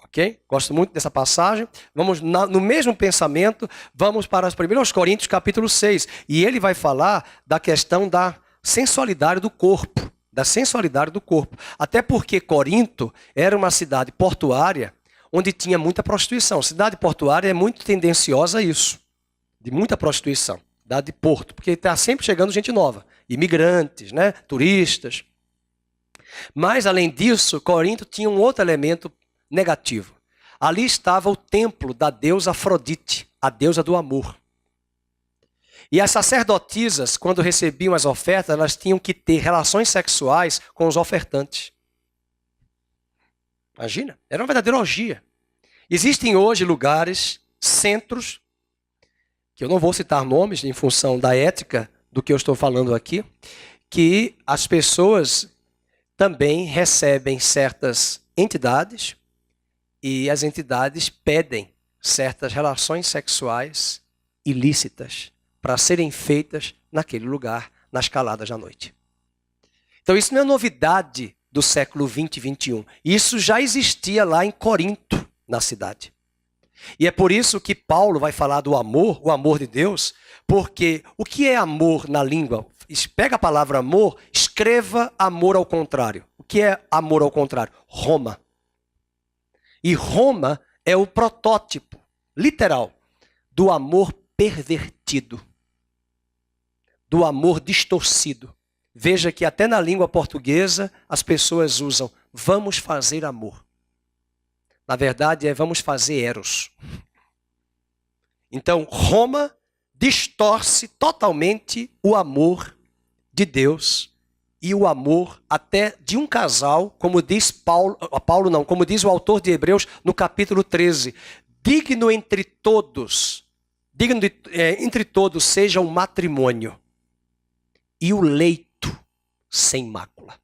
Ok? Gosto muito dessa passagem. Vamos no mesmo pensamento, vamos para os 1 Coríntios capítulo 6. E ele vai falar da questão da sensualidade do corpo. Da sensualidade do corpo. Até porque Corinto era uma cidade portuária onde tinha muita prostituição. Cidade portuária é muito tendenciosa a isso. De muita prostituição. Cidade de porto. Porque está sempre chegando gente nova. Imigrantes, né? Turistas. Mas, além disso, Corinto tinha um outro elemento negativo. Ali estava o templo da deusa Afrodite, a deusa do amor. E as sacerdotisas, quando recebiam as ofertas, elas tinham que ter relações sexuais com os ofertantes. Imagina, era uma verdadeira orgia. Existem hoje lugares, centros, que eu não vou citar nomes em função da ética do que eu estou falando aqui, que as pessoas também recebem certas entidades e as entidades pedem certas relações sexuais ilícitas para serem feitas naquele lugar, nas caladas da noite. Então isso não é novidade do século 20 e 21. Isso já existia lá em Corinto, na cidade. E é por isso que Paulo vai falar do amor, o amor de Deus, porque o que é amor na língua? Pega a palavra amor, escreva amor ao contrário. O que é amor ao contrário? Roma. E Roma é o protótipo, literal, do amor pervertido, do amor distorcido. Veja que até na língua portuguesa as pessoas usam vamos fazer amor. Na verdade é vamos fazer eros. Então Roma distorce totalmente o amor de Deus e o amor até de um casal, como diz como diz o autor de Hebreus no capítulo 13, entre todos seja um matrimônio e o leito sem mácula.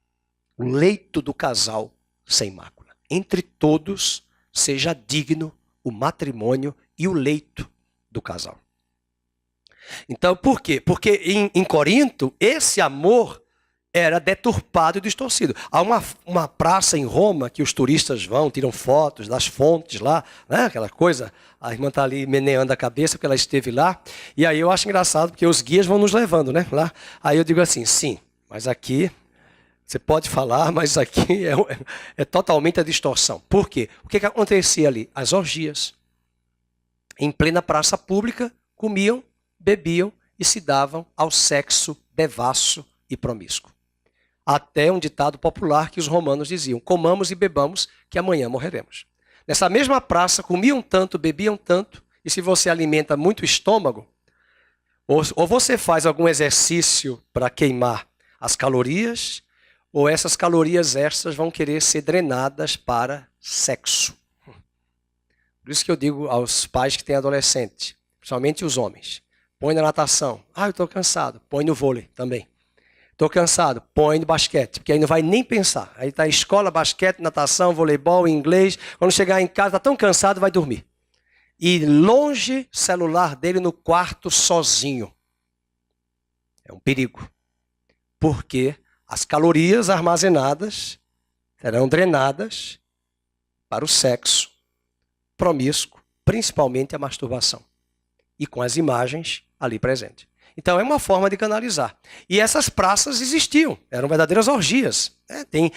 O leito do casal sem mácula. Entre todos seja digno o matrimônio e o leito do casal. Então, por quê? Porque em Corinto, esse amor era deturpado e distorcido. Há uma praça em Roma que os turistas vão, tiram fotos das fontes lá, né? Aquela coisa, a irmã está ali meneando a cabeça porque ela esteve lá. E aí eu acho engraçado porque os guias vão nos levando, né? Lá. Aí eu digo assim, sim, mas aqui você pode falar, mas aqui é totalmente a distorção. Por quê? O que acontecia ali? As orgias. Em plena praça pública, comiam, bebiam e se davam ao sexo devasso e promíscuo. Até um ditado popular que os romanos diziam, comamos e bebamos que amanhã morreremos. Nessa mesma praça, comiam tanto, bebiam tanto, e se você alimenta muito o estômago, ou você faz algum exercício para queimar as calorias, ou essas calorias extras vão querer ser drenadas para sexo. Por isso que eu digo aos pais que têm adolescente, principalmente os homens, põe na natação. Ah, eu estou cansado. Põe no vôlei também. Estou cansado. Põe no basquete, porque aí não vai nem pensar. Aí está escola, basquete, natação, voleibol, inglês. Quando chegar em casa, está tão cansado, vai dormir. E longe celular dele no quarto sozinho. É um perigo. Porque as calorias armazenadas serão drenadas para o sexo promíscuo, principalmente a masturbação. E com as imagens ali presentes. Então é uma forma de canalizar. E essas praças existiam, eram verdadeiras orgias. Tem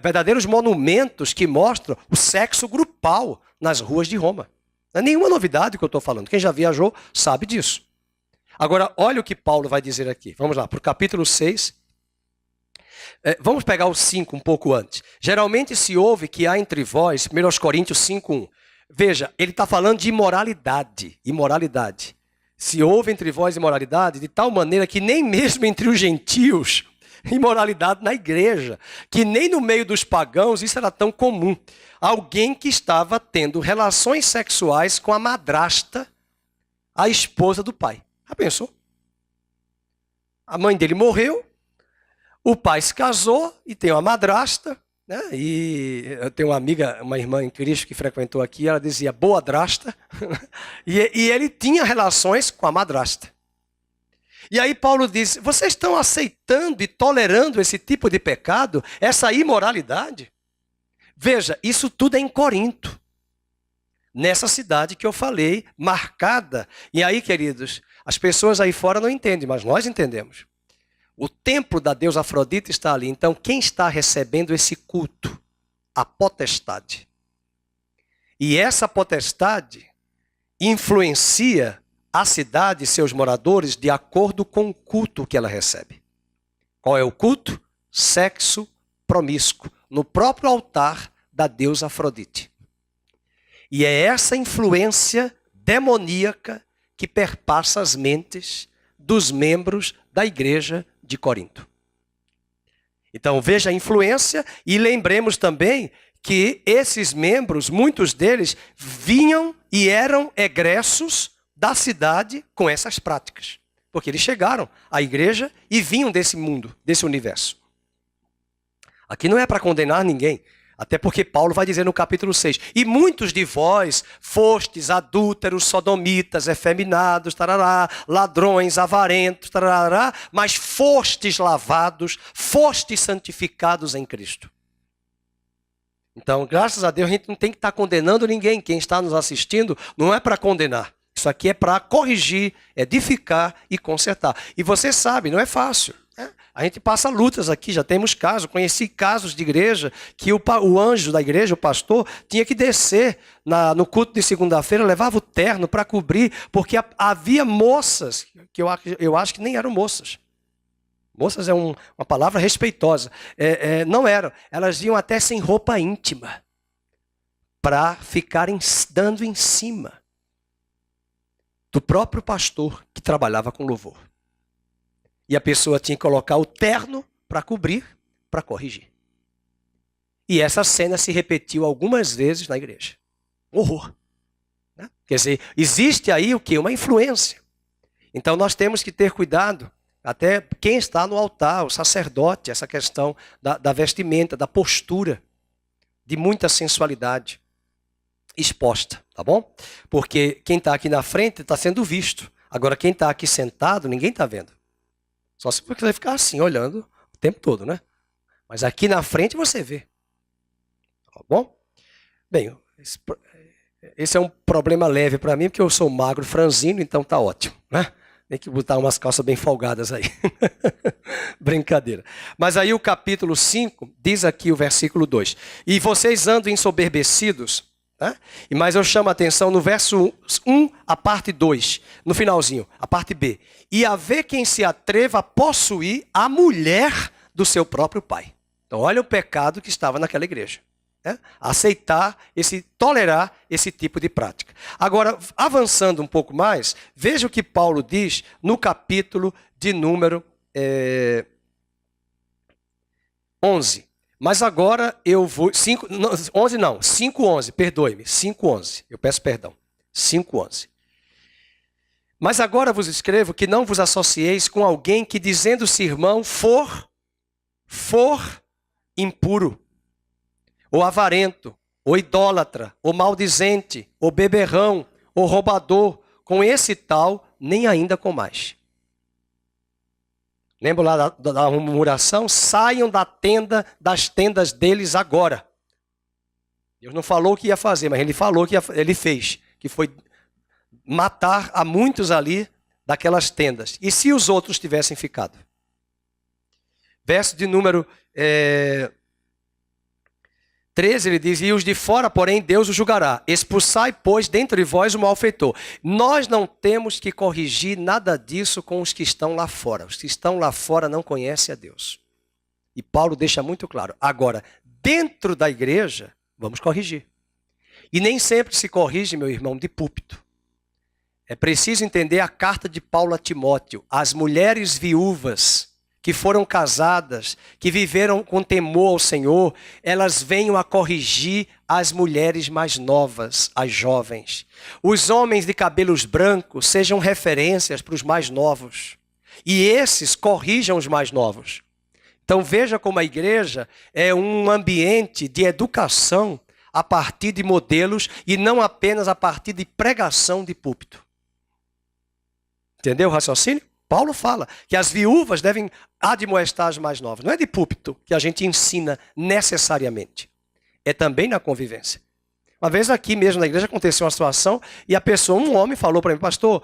verdadeiros monumentos que mostram o sexo grupal nas ruas de Roma. Não é nenhuma novidade que eu estou falando. Quem já viajou sabe disso. Agora, olha o que Paulo vai dizer aqui. Vamos lá, para o capítulo 6. Vamos pegar o 5 um pouco antes. Geralmente se ouve que há entre vós, 1 Coríntios 5:1. Veja, ele está falando de imoralidade. Imoralidade. Se houve entre vós imoralidade, de tal maneira que nem mesmo entre os gentios, imoralidade na igreja, que nem no meio dos pagãos isso era tão comum. Alguém que estava tendo relações sexuais com a madrasta a esposa do pai. Já pensou? A mãe dele morreu, o pai se casou e tem uma madrasta, né? E eu tenho uma amiga, uma irmã em Cristo que frequentou aqui, ela dizia boa drasta, e ele tinha relações com a madrasta. E aí Paulo diz, vocês estão aceitando e tolerando esse tipo de pecado, essa imoralidade? Veja, isso tudo é em Corinto, nessa cidade que eu falei, marcada. E aí, queridos, as pessoas aí fora não entendem, mas nós entendemos. O templo da deusa Afrodite está ali. Então, quem está recebendo esse culto? A potestade. E essa potestade influencia a cidade e seus moradores de acordo com o culto que ela recebe. Qual é o culto? Sexo promíscuo, no próprio altar da deusa Afrodite. E é essa influência demoníaca que perpassa as mentes dos membros da igreja de Corinto. Então veja a influência e lembremos também que esses membros, muitos deles, vinham e eram egressos da cidade com essas práticas. Porque eles chegaram à igreja e vinham desse mundo, desse universo. Aqui não é para condenar ninguém. Até porque Paulo vai dizer no capítulo 6, e muitos de vós fostes adúlteros, sodomitas, efeminados, tarará, ladrões, avarentos, tarará, mas fostes lavados, fostes santificados em Cristo. Então, graças a Deus, a gente não tem que estar condenando ninguém. Quem está nos assistindo não é para condenar. Isso aqui é para corrigir, edificar e consertar. E você sabe, não é fácil. A gente passa lutas aqui, já temos casos, conheci casos de igreja que o anjo da igreja, o pastor, tinha que descer no culto de segunda-feira, levava o terno para cobrir, porque havia moças, que eu acho que nem eram moças. Moças é uma palavra respeitosa. Não eram, elas iam até sem roupa íntima, para ficarem dando em cima do próprio pastor que trabalhava com louvor. E a pessoa tinha que colocar o terno para cobrir, para corrigir. E essa cena se repetiu algumas vezes na igreja. Horror. Né? Quer dizer, existe aí o quê? Uma influência. Então nós temos que ter cuidado, até quem está no altar, o sacerdote, essa questão da vestimenta, da postura, de muita sensualidade exposta, tá bom? Porque quem está aqui na frente está sendo visto. Agora quem está aqui sentado, ninguém está vendo. Só se você vai ficar assim, olhando o tempo todo, né? Mas aqui na frente você vê. Tá bom? Bem, esse é um problema leve para mim, porque eu sou magro, franzino, então tá ótimo, né? Tem que botar umas calças bem folgadas aí. Brincadeira. Mas aí o capítulo 5 diz aqui o versículo 2. E vocês andam ensoberbecidos, né? Mas eu chamo a atenção no verso 1, a parte 2, no finalzinho, a parte B. E haver quem se atreva a possuir a mulher do seu próprio pai. Então olha o pecado que estava naquela igreja. Né? Aceitar, tolerar esse tipo de prática. Agora, avançando um pouco mais, veja o que Paulo diz no capítulo de número 11. Mas agora eu vou... 5:11, perdoe-me. 5:11, eu peço perdão. 5:11. Mas agora vos escrevo que não vos associeis com alguém que, dizendo-se irmão, for impuro, ou avarento, ou idólatra, ou maldizente, ou beberrão, ou roubador, com esse tal, nem ainda com mais. Lembra lá da murmuração? Saiam das tendas deles agora. Deus não falou o que ia fazer, mas ele falou que ele fez, que foi matar a muitos ali daquelas tendas. E se os outros tivessem ficado? Verso de número 13, ele diz, e os de fora, porém, Deus os julgará. Expulsai, pois, dentre vós o malfeitor. Nós não temos que corrigir nada disso com os que estão lá fora. Os que estão lá fora não conhecem a Deus. E Paulo deixa muito claro. Agora, dentro da igreja, vamos corrigir. E nem sempre se corrige, meu irmão, de púlpito. É preciso entender a carta de Paulo a Timóteo. As mulheres viúvas que foram casadas, que viveram com temor ao Senhor, elas venham a corrigir as mulheres mais novas, as jovens. Os homens de cabelos brancos sejam referências para os mais novos. E esses corrijam os mais novos. Então veja como a igreja é um ambiente de educação a partir de modelos e não apenas a partir de pregação de púlpito. Entendeu o raciocínio? Paulo fala que as viúvas devem admoestar as mais novas. Não é de púlpito que a gente ensina necessariamente. É também na convivência. Uma vez aqui mesmo na igreja aconteceu uma situação e a pessoa, um homem, falou para mim, pastor,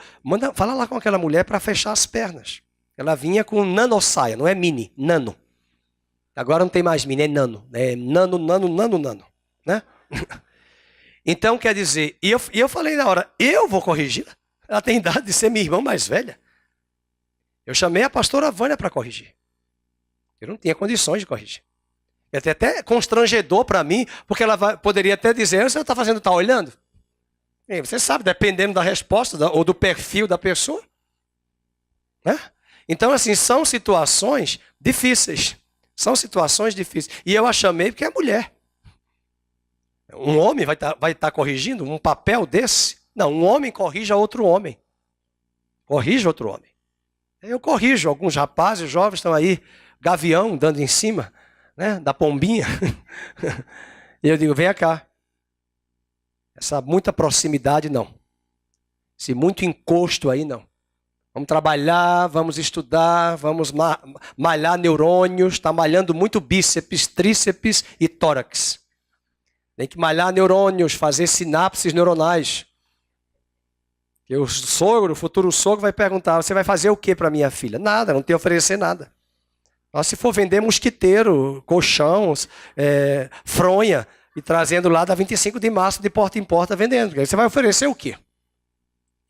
fala lá com aquela mulher para fechar as pernas. Ela vinha com nano saia, não é mini, nano. Agora não tem mais mini, é nano. É nano. Né? Então quer dizer, e eu falei na hora, eu vou corrigi-la. Ela tem idade de ser minha irmã mais velha. Eu chamei a pastora Vânia para corrigir. Eu não tinha condições de corrigir. É até constrangedor para mim, porque ela poderia até dizer, você está fazendo, está olhando? E você sabe, dependendo da resposta ou do perfil da pessoa. Né? Então, assim, são situações difíceis. São situações difíceis. E eu a chamei porque é mulher. Um homem vai estar corrigindo um papel desse? Não, um homem corrige a outro homem. Corrige outro homem. Eu corrijo, alguns rapazes jovens estão aí, gavião dando em cima, né, da pombinha. E eu digo, venha cá. Essa muita proximidade, não. Esse muito encosto aí, não. Vamos trabalhar, vamos estudar, vamos malhar neurônios. Está malhando muito bíceps, tríceps e tórax. Tem que malhar neurônios, fazer sinapses neuronais. E o sogro, o futuro sogro, vai perguntar, você vai fazer o que para minha filha? Nada, não tem a oferecer nada. Mas se for vender mosquiteiro, colchões, fronha, e trazendo lá da 25 de março de porta em porta vendendo. Aí você vai oferecer o quê?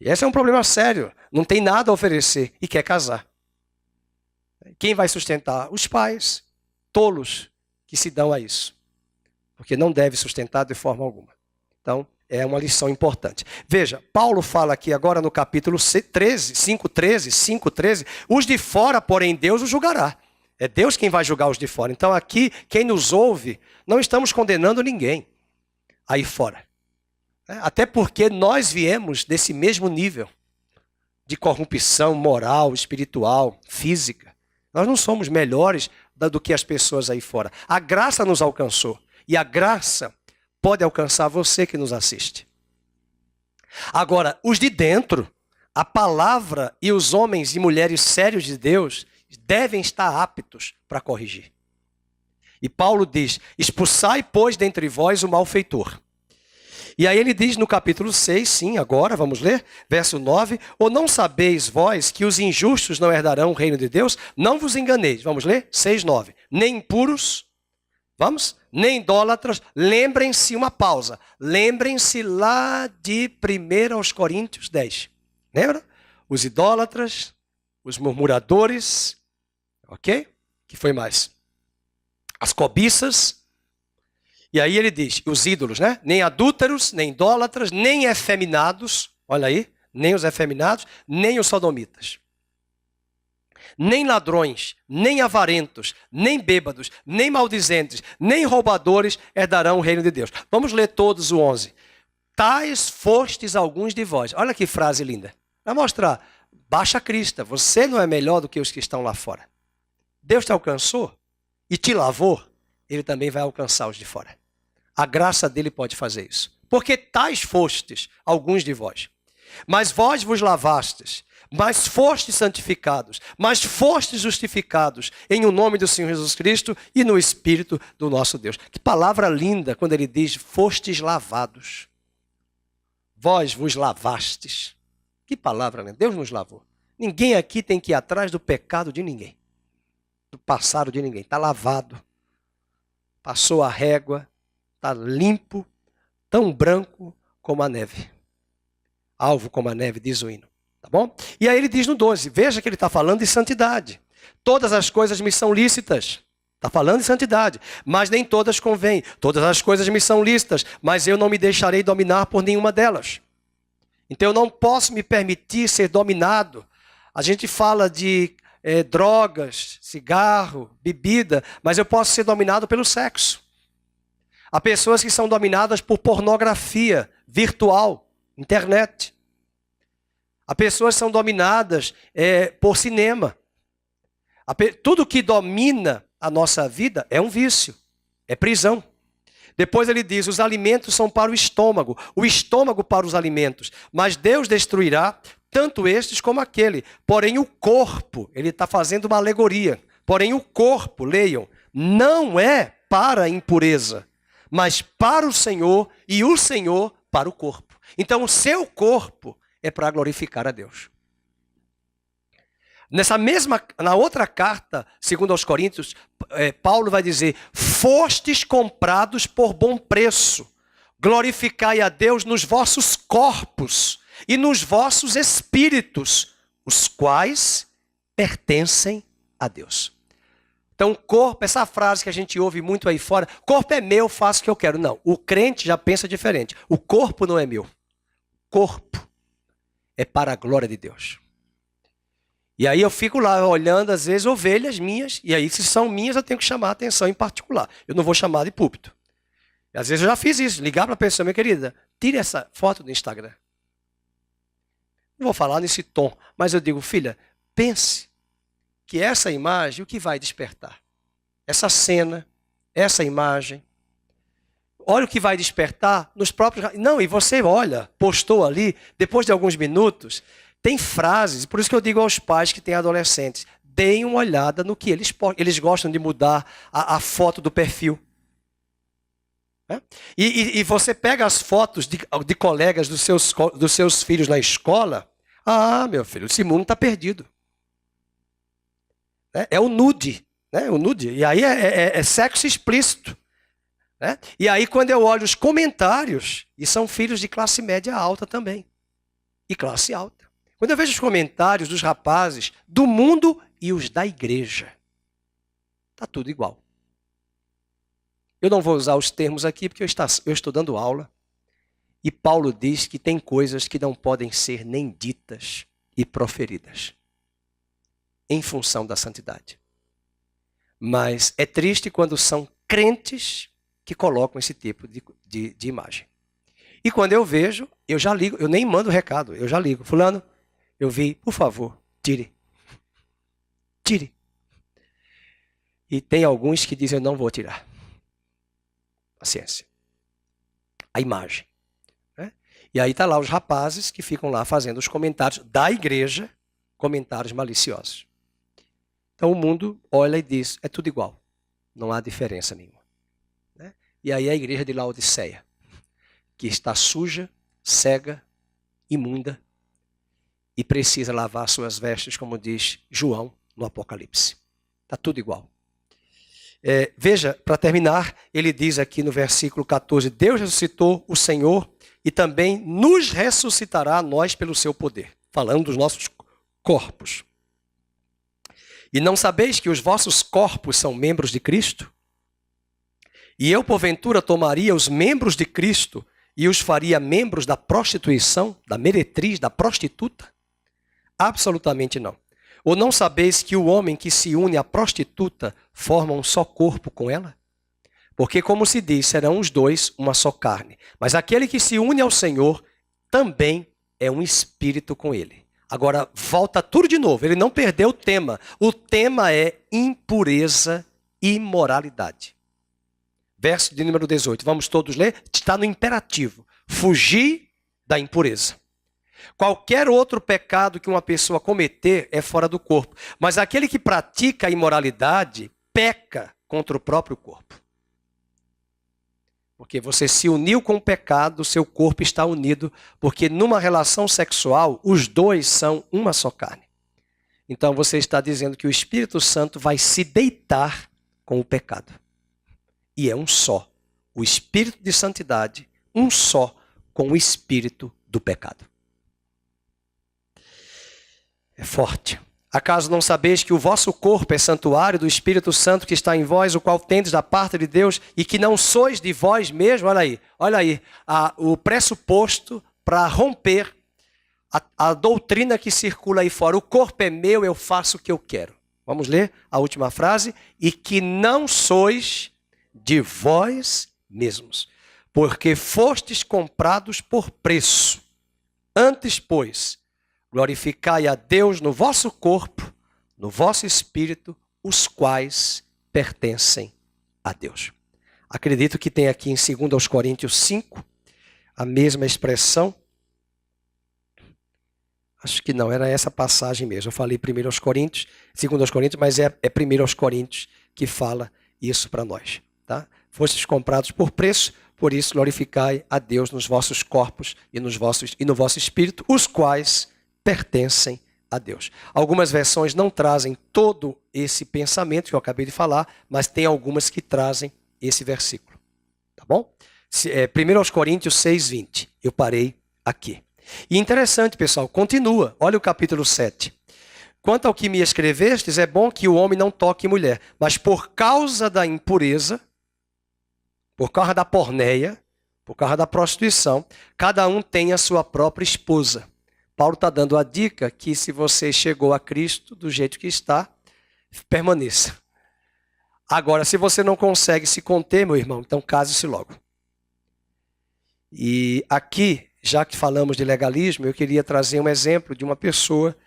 E esse é um problema sério. Não tem nada a oferecer e quer casar. Quem vai sustentar? Os pais, tolos, que se dão a isso. Porque não deve sustentar de forma alguma. Então, é uma lição importante. Veja, Paulo fala aqui agora no capítulo 13, 5:13, os de fora, porém, Deus os julgará. É Deus quem vai julgar os de fora. Então aqui, quem nos ouve, não estamos condenando ninguém aí fora. Até porque nós viemos desse mesmo nível de corrupção moral, espiritual, física. Nós não somos melhores do que as pessoas aí fora. A graça nos alcançou. E a graça pode alcançar você que nos assiste. Agora, os de dentro, a palavra e os homens e mulheres sérios de Deus devem estar aptos para corrigir. E Paulo diz, expulsai, pois, dentre vós o malfeitor. E aí ele diz no capítulo 6, sim, agora, vamos ler, verso 9, ou não sabeis vós que os injustos não herdarão o reino de Deus? Não vos enganeis, vamos ler, 6:9, nem impuros, vamos, nem idólatras, lembrem-se, uma pausa, lembrem-se lá de 1 Coríntios 10, lembra? Os idólatras, os murmuradores, ok? Que foi mais? As cobiças. E aí ele diz, os ídolos, né? Nem adúlteros, nem idólatras, nem efeminados, olha aí, nem os efeminados, nem os sodomitas. Nem ladrões, nem avarentos, nem bêbados, nem maldizentes, nem roubadores herdarão o reino de Deus. Vamos ler todos o 11. Tais fostes alguns de vós. Olha que frase linda. Vai mostrar, baixa a crista, você não é melhor do que os que estão lá fora. Deus te alcançou e te lavou, ele também vai alcançar os de fora. A graça dele pode fazer isso. Porque tais fostes alguns de vós. Mas vós vos lavastes, mas fostes santificados, mas fostes justificados em o nome do Senhor Jesus Cristo e no Espírito do nosso Deus. Que palavra linda quando ele diz, fostes lavados. Vós vos lavastes. Que palavra, né? Deus nos lavou. Ninguém aqui tem que ir atrás do pecado de ninguém. Do passado de ninguém. Está lavado. Passou a régua. Está limpo. Tão branco como a neve. Alvo como a neve, diz o hino. Tá bom? E aí ele diz no 12. Veja que ele está falando de santidade. Todas as coisas me são lícitas. Está falando de santidade. Mas nem todas convêm. Todas as coisas me são lícitas. Mas eu não me deixarei dominar por nenhuma delas. Então eu não posso me permitir ser dominado. A gente fala de drogas, cigarro, bebida, mas eu posso ser dominado pelo sexo. Há pessoas que são dominadas por pornografia virtual, internet. Há pessoas que são dominadas por cinema. Tudo que domina a nossa vida é um vício, é prisão. Depois ele diz, os alimentos são para o estômago para os alimentos, mas Deus destruirá tanto estes como aquele. Porém o corpo, ele está fazendo uma alegoria, porém o corpo, leiam, não é para a impureza, mas para o Senhor e o Senhor para o corpo. Então o seu corpo é para glorificar a Deus. Na outra carta, segundo aos Coríntios, Paulo vai dizer, fostes comprados por bom preço, glorificai a Deus nos vossos corpos e nos vossos espíritos, os quais pertencem a Deus. Então, corpo, essa frase que a gente ouve muito aí fora, corpo é meu, faço o que eu quero. Não, o crente já pensa diferente. O corpo não é meu. Corpo é para a glória de Deus. E aí eu fico lá olhando, às vezes, ovelhas minhas, e aí se são minhas eu tenho que chamar a atenção em particular. Eu não vou chamar de púlpito. E às vezes eu já fiz isso, ligar para a pessoa, minha querida, tire essa foto do Instagram. Não vou falar nesse tom, mas eu digo, filha, pense que essa imagem, o que vai despertar? Essa cena, essa imagem, olha o que vai despertar nos próprios... Não, e você olha, postou ali, depois de alguns minutos... Tem frases, por isso que eu digo aos pais que têm adolescentes, deem uma olhada no que eles gostam de mudar a foto do perfil. E você pega as fotos de colegas dos seus filhos na escola, meu filho, esse mundo está perdido. É o nude, né? O nude, e aí é sexo explícito. Né? E aí quando eu olho os comentários, e são filhos de classe média alta também, e classe alta. Quando eu vejo os comentários dos rapazes do mundo e os da igreja, está tudo igual. Eu não vou usar os termos aqui porque eu estou dando aula. E Paulo diz que tem coisas que não podem ser nem ditas e proferidas em função da santidade. Mas é triste quando são crentes que colocam esse tipo de imagem. E quando eu vejo, eu já ligo, eu nem mando recado, eu já ligo. Fulano, eu vi, por favor, tire. Tire. E tem alguns que dizem, eu não vou tirar. Paciência. A imagem. Né? E aí está lá os rapazes que ficam lá fazendo os comentários da igreja, comentários maliciosos. Então o mundo olha e diz, é tudo igual. Não há diferença nenhuma. Né? E aí a igreja de Laodiceia, que está suja, cega, imunda, e precisa lavar suas vestes, como diz João no Apocalipse. Está tudo igual. Veja, para terminar, ele diz aqui no versículo 14, Deus ressuscitou o Senhor e também nos ressuscitará a nós pelo seu poder. Falando dos nossos corpos. E não sabeis que os vossos corpos são membros de Cristo? E eu, porventura, tomaria os membros de Cristo e os faria membros da prostituição, da meretriz, da prostituta? Absolutamente não. Ou não sabeis que o homem que se une à prostituta forma um só corpo com ela? Porque, como se diz, serão os dois uma só carne. Mas aquele que se une ao Senhor também é um espírito com ele. Agora, volta tudo de novo. Ele não perdeu o tema. O tema é impureza e imoralidade. Verso de número 18. Vamos todos ler? Está no imperativo. Fugir da impureza. Qualquer outro pecado que uma pessoa cometer é fora do corpo. Mas aquele que pratica a imoralidade peca contra o próprio corpo. Porque você se uniu com o pecado, o seu corpo está unido. Porque numa relação sexual, os dois são uma só carne. Então você está dizendo que o Espírito Santo vai se deitar com o pecado. E é um só. O Espírito de santidade, um só com o Espírito do pecado. É forte. Acaso não sabeis que o vosso corpo é santuário do Espírito Santo que está em vós, o qual tendes da parte de Deus, e que não sois de vós mesmos? Olha aí, o pressuposto para romper a doutrina que circula aí fora, o corpo é meu, eu faço o que eu quero. Vamos ler a última frase. E que não sois de vós mesmos, porque fostes comprados por preço. Antes, pois, glorificai a Deus no vosso corpo, no vosso espírito, os quais pertencem a Deus. Acredito que tem aqui em 2 Coríntios 5 a mesma expressão. Acho que não, era essa passagem mesmo. Eu falei 1 Coríntios, 2 Coríntios, mas é 1 Coríntios que fala isso para nós. Tá? Fostes comprados por preço, por isso glorificai a Deus nos vossos corpos e no vosso espírito, os quais pertencem a Deus. Algumas versões não trazem todo esse pensamento que eu acabei de falar, mas tem algumas que trazem esse versículo. Tá bom? 1 Coríntios 6:20. Eu parei aqui. E interessante, pessoal, continua. Olha o capítulo 7. Quanto ao que me escrevestes, é bom que o homem não toque mulher, mas por causa da impureza, por causa da porneia, por causa da prostituição, cada um tem a sua própria esposa. Paulo está dando a dica que se você chegou a Cristo do jeito que está, permaneça. Agora, se você não consegue se conter, meu irmão, então case-se logo. E aqui, já que falamos de legalismo, eu queria trazer um exemplo de uma pessoa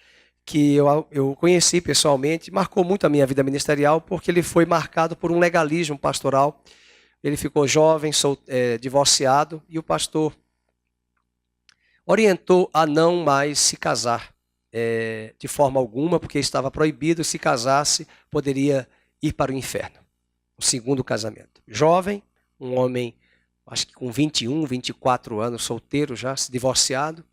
que eu conheci pessoalmente, marcou muito a minha vida ministerial, porque ele foi marcado por um legalismo pastoral. Ele ficou jovem, divorciado, e o pastor orientou a não mais se casar de forma alguma, porque estava proibido, se casasse, poderia ir para o inferno. O segundo casamento. Jovem, um homem, acho que com 21, 24 anos, solteiro já, divorciado,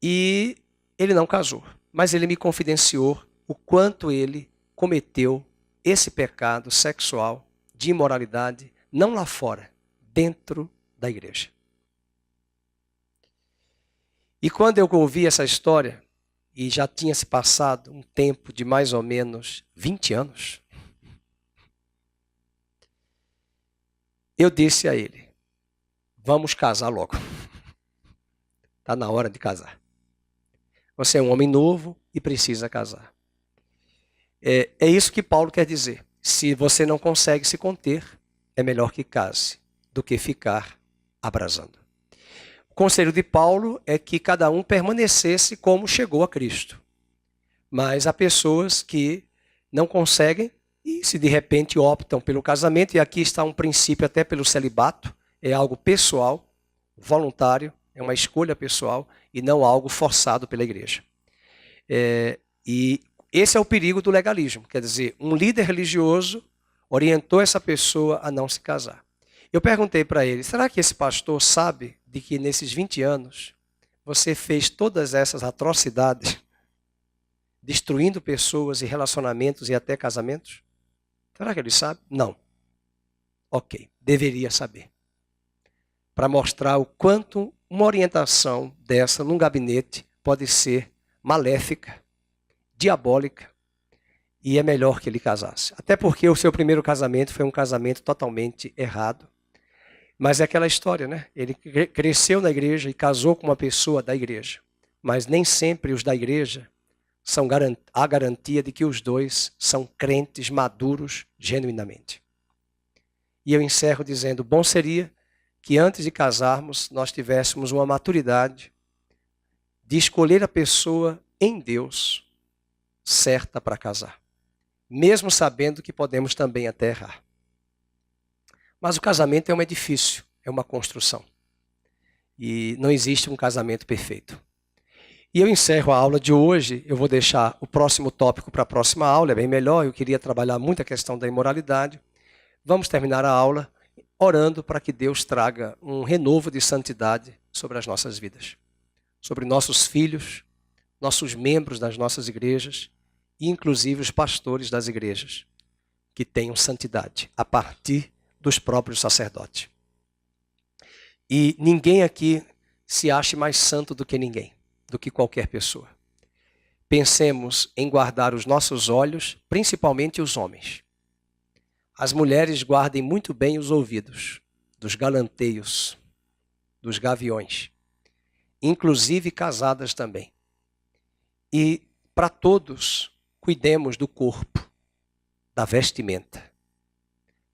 e ele não casou. Mas ele me confidenciou o quanto ele cometeu esse pecado sexual de imoralidade, não lá fora, dentro da igreja. E quando eu ouvi essa história, e já tinha se passado um tempo de mais ou menos 20 anos, eu disse a ele, vamos casar logo. Está na hora de casar. Você é um homem novo e precisa casar. É isso que Paulo quer dizer. Se você não consegue se conter, é melhor que case do que ficar abrasando. O conselho de Paulo é que cada um permanecesse como chegou a Cristo. Mas há pessoas que não conseguem e se de repente optam pelo casamento, e aqui está um princípio até pelo celibato, é algo pessoal, voluntário, é uma escolha pessoal e não algo forçado pela igreja. E esse é o perigo do legalismo, quer dizer, um líder religioso orientou essa pessoa a não se casar. Eu perguntei para ele, será que esse pastor sabe de que nesses 20 anos você fez todas essas atrocidades, destruindo pessoas e relacionamentos e até casamentos? Será que ele sabe? Não. Ok, deveria saber. Para mostrar o quanto uma orientação dessa num gabinete pode ser maléfica, diabólica, e é melhor que ele casasse. Até porque o seu primeiro casamento foi um casamento totalmente errado. Mas é aquela história, né? Ele cresceu na igreja e casou com uma pessoa da igreja. Mas nem sempre os da igreja são a garantia de que os dois são crentes maduros genuinamente. E eu encerro dizendo, bom seria que antes de casarmos nós tivéssemos uma maturidade de escolher a pessoa em Deus certa para casar. Mesmo sabendo que podemos também até errar. Mas o casamento é um edifício, é uma construção. E não existe um casamento perfeito. E eu encerro a aula de hoje, eu vou deixar o próximo tópico para a próxima aula, é bem melhor, eu queria trabalhar muito a questão da imoralidade. Vamos terminar a aula orando para que Deus traga um renovo de santidade sobre as nossas vidas. Sobre nossos filhos, nossos membros das nossas igrejas e inclusive os pastores das igrejas, que tenham santidade a partir dos próprios sacerdotes. E ninguém aqui se ache mais santo do que ninguém, do que qualquer pessoa. Pensemos em guardar os nossos olhos, principalmente os homens. As mulheres guardem muito bem os ouvidos dos galanteios, dos gaviões. inclusive casadas também. E para todos, cuidemos do corpo, da vestimenta,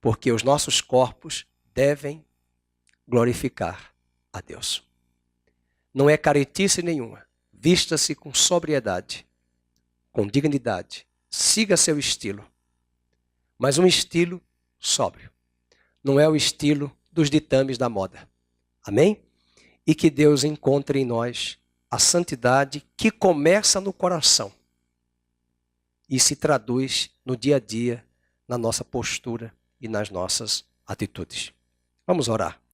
porque os nossos corpos devem glorificar a Deus. Não é caretice nenhuma. Vista-se com sobriedade, com dignidade. Siga seu estilo, mas um estilo sóbrio. Não é o estilo dos ditames da moda. Amém? E que Deus encontre em nós a santidade que começa no coração e se traduz no dia a dia, na nossa postura e nas nossas atitudes. Vamos orar.